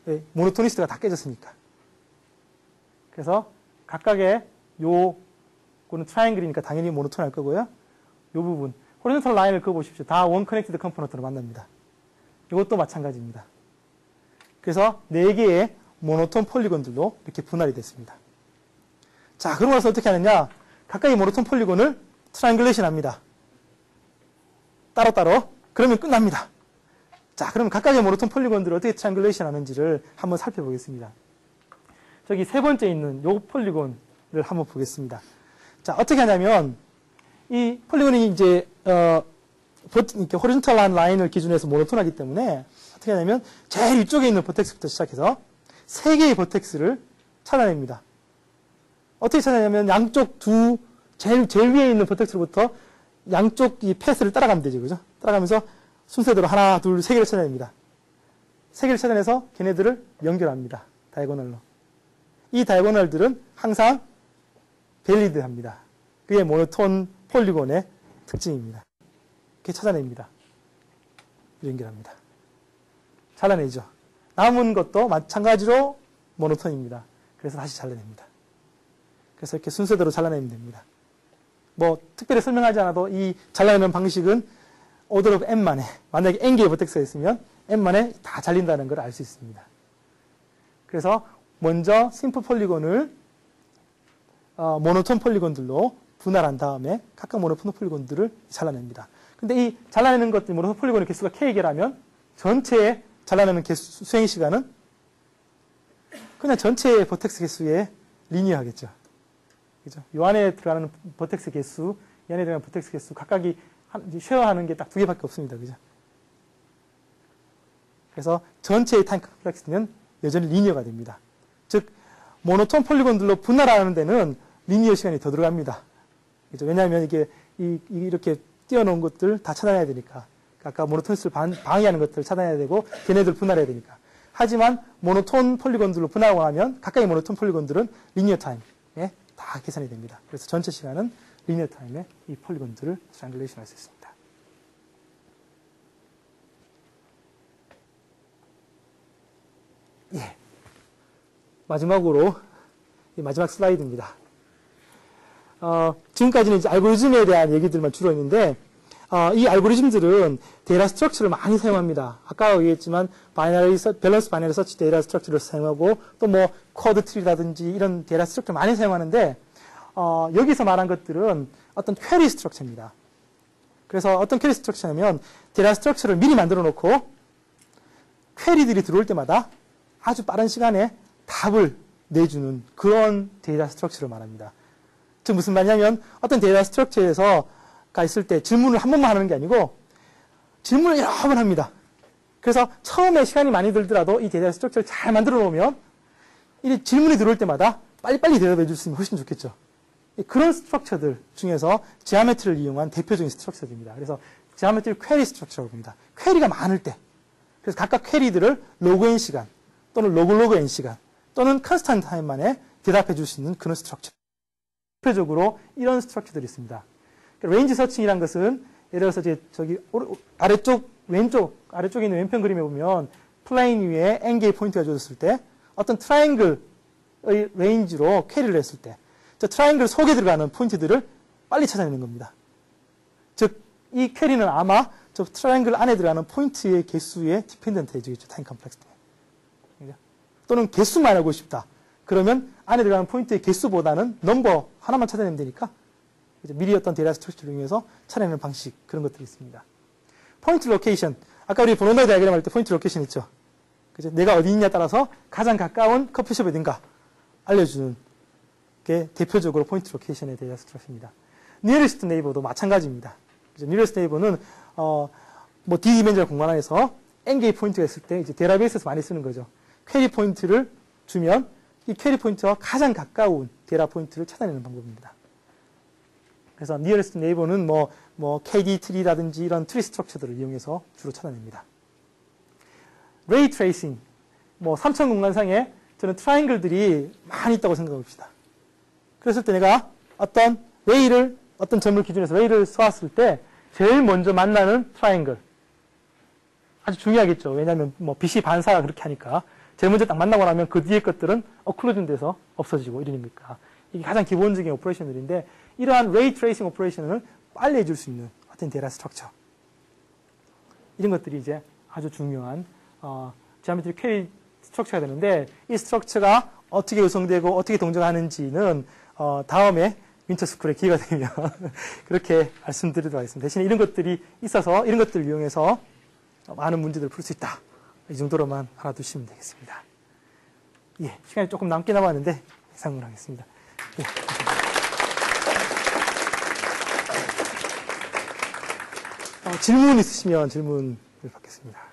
네, 모노토니스트가 다 깨졌으니까. 그래서 각각의 요거는 트라이앵글이니까 당연히 모노톤 할 거고요. 요 부분 호리존털 라인을 그어보십시오. 다 원 커넥티드 컴포넌트로 만납니다. 이것도 마찬가지입니다. 그래서 4개의 모노톤 폴리곤들로 이렇게 분할이 됐습니다. 자, 그러고 나서 어떻게 하느냐? 각각의 모노톤 폴리곤을 트라이앵글레이션 합니다. 따로따로. 그러면 끝납니다. 자, 그럼 각각의 모노톤 폴리곤들을 어떻게 트라이앵글레이션 하는지를 한번 살펴보겠습니다. 저기 세 번째 있는 요 폴리곤을 한번 보겠습니다. 자, 어떻게 하냐면 이 폴리곤이 이제 이렇게 호리존털한 라인을 기준으로 해서 모노톤하기 때문에 어떻게 하냐면 제일 위쪽에 있는 버텍스부터 시작해서 3개의 버텍스를 찾아냅니다. 어떻게 찾아내냐면 양쪽 제일 위에 있는 버텍스로부터 양쪽 이 패스를 따라가면 되죠. 그죠? 따라가면서 순서대로 하나, 둘, 3개를 찾아냅니다. 3개를 찾아내서 걔네들을 연결합니다. 다이고널로. 이 다이고널들은 항상 밸리드합니다. 그게 모노톤 폴리곤의 특징입니다. 이렇게 찾아냅니다. 연결합니다. 잘라내죠. 남은 것도 마찬가지로 모노톤입니다. 그래서 다시 잘라냅니다. 그래서 이렇게 순서대로 잘라내면 됩니다. 뭐 특별히 설명하지 않아도 이 잘라내는 방식은 오더 오브 n 만에, 만약에 n개의 버텍스가 있으면 n 만에 다 잘린다는 걸 알 수 있습니다. 그래서 먼저 심플 폴리곤을 모노톤 폴리곤들로 분할한 다음에 각각 모노톤 폴리곤들을 잘라냅니다. 근데 이 잘라내는 것들, 모노톤 폴리곤의 개수가 K개라면 전체의 잘라내는 개수, 수행 시간은 그냥 전체의 버텍스 개수에 리니어하겠죠. 그죠? 요 안에 들어가는 버텍스 개수, 이 안에 들어가는 버텍스 개수, 각각이 쉐어하는 게 딱 2개밖에 없습니다. 그죠? 그래서 전체의 타임 컴플렉스는 여전히 리니어가 됩니다. 즉, 모노톤 폴리곤들로 분할하는 데는 리니어 시간이 더 들어갑니다. 그죠? 왜냐하면 이게, 이렇게 띄워놓은 것들 다 찾아내야 되니까. 아까 모노톤스를 방해하는 것들을 찾아내야 되고, 걔네들 분할해야 되니까. 하지만, 모노톤 폴리곤들로 분할하고 나면, 각각의 모노톤 폴리곤들은 리니어 타임에 다 계산이 됩니다. 그래서 전체 시간은 리니어 타임에 이 폴리곤들을 트라이앵글레이션 할 수 있습니다. 예. 마지막으로, 마지막 슬라이드입니다. 지금까지는 이제 알고리즘에 대한 얘기들만 주로 했는데, 이 알고리즘들은 데이터 스트럭처를 많이 사용합니다. 아까 얘기했지만, 밸런스 바이너리 서치 데이터 스트럭처를 사용하고, 또 뭐, 쿼드 트리라든지 이런 데이터 스트럭처를 많이 사용하는데, 여기서 말한 것들은 어떤 퀘리 스트럭처입니다. 그래서 어떤 퀘리 스트럭처냐면, 데이터 스트럭처를 미리 만들어 놓고, 퀘리들이 들어올 때마다 아주 빠른 시간에 답을 내주는 그런 데이터 스트럭처를 말합니다. 즉 무슨 말이냐면 어떤 데이터 스트럭처에서가 있을 때 질문을 한 번만 하는 게 아니고 질문을 여러 번 합니다. 그래서 처음에 시간이 많이 들더라도 이 데이터 스트럭처를 잘 만들어 놓으면 이 질문이 들어올 때마다 빨리빨리 대답해 줄 수 있으면 훨씬 좋겠죠. 그런 스트럭처들 중에서 지오메트리를 이용한 대표적인 스트럭처들입니다. 그래서 지오메트리 퀘리 스트럭처라고 합니다. 퀘리가 많을 때 그래서 각각 퀘리들을 로그 n 시간 또는 로그 n 시간 또는 컨스탄트 타임 만에 대답해 줄 수 있는 그런 스트럭처. 대표적으로 이런 스트럭처들이 있습니다. 레인지 서칭이란 것은 예를 들어서 저기 아래쪽 왼쪽 아래쪽에 있는 왼편 그림에 보면 플레인 위에 n개의 포인트가 주어졌을 때 어떤 트라이앵글의 레인지로 퀘리를 했을 때 저 트라이앵글 속에 들어가는 포인트들을 빨리 찾아내는 겁니다. 즉 이 퀘리는 아마 저 트라이앵글 안에 들어가는 포인트의 개수에 디펜던트 해주겠죠. 타임 컴플렉스 때문에. 또는 개수만 알고 싶다. 그러면 안에 들어가는 포인트의 개수보다는 넘버 하나만 찾아내면 되니까 미리 어떤 데이터 스트럭처를 이용해서 찾아내는 방식 그런 것들이 있습니다. 포인트 로케이션. 아까 우리 보노나이 다이어그램 할 때 포인트 로케이션 있죠. 그죠? 내가 어디 있냐에 따라서 가장 가까운 커피숍이 어딘가 알려주는 게 대표적으로 포인트 로케이션의 데이터 스트럭처입니다. nearest neighbor도 마찬가지입니다. nearest neighbor는 뭐 D-디멘전al 공간 안에서 n개의 포인트가 있을 때 이제 데이터베이스에서 많이 쓰는 거죠. 퀘리 포인트를 주면 이 퀘리 포인트와 가장 가까운 데이터 포인트를 찾아내는 방법입니다. 그래서 nearest neighbor는 뭐 KD 트리라든지 이런 트리 스트럭처들을 이용해서 주로 찾아냅니다. ray tracing, 뭐 3천 공간상에 저는 트라이앵글들이 많이 있다고 생각합시다. 그랬을 때 내가 어떤 점을 기준해서 레이를 써왔을 때 제일 먼저 만나는 트라이앵글 아주 중요하겠죠. 왜냐하면 뭐 빛이 반사가 그렇게 하니까 제일 먼저 딱 만나고 나면 그 뒤에 것들은 어클루전 돼서 없어지고 이러니까 이게 가장 기본적인 오퍼레이션들인데 이러한 레이 트레이싱 오퍼레이션을 빨리 해줄 수 있는 어떤 데이터 스트럭처 이런 것들이 이제 아주 중요한 지오메트리 퀘리 스트럭처가 되는데 이 스트럭처가 어떻게 구성되고 어떻게 동작하는지는 다음에 윈터스쿨의 기회가 되면 그렇게 말씀드리도록 하겠습니다. 대신에 이런 것들이 있어서 이런 것들을 이용해서 많은 문제들을 풀 수 있다. 이 정도로만 알아두시면 되겠습니다. 예, 시간이 조금 남게 남았는데 이상으로 하겠습니다. 예, 감사합니다. 질문 있으시면 질문을 받겠습니다.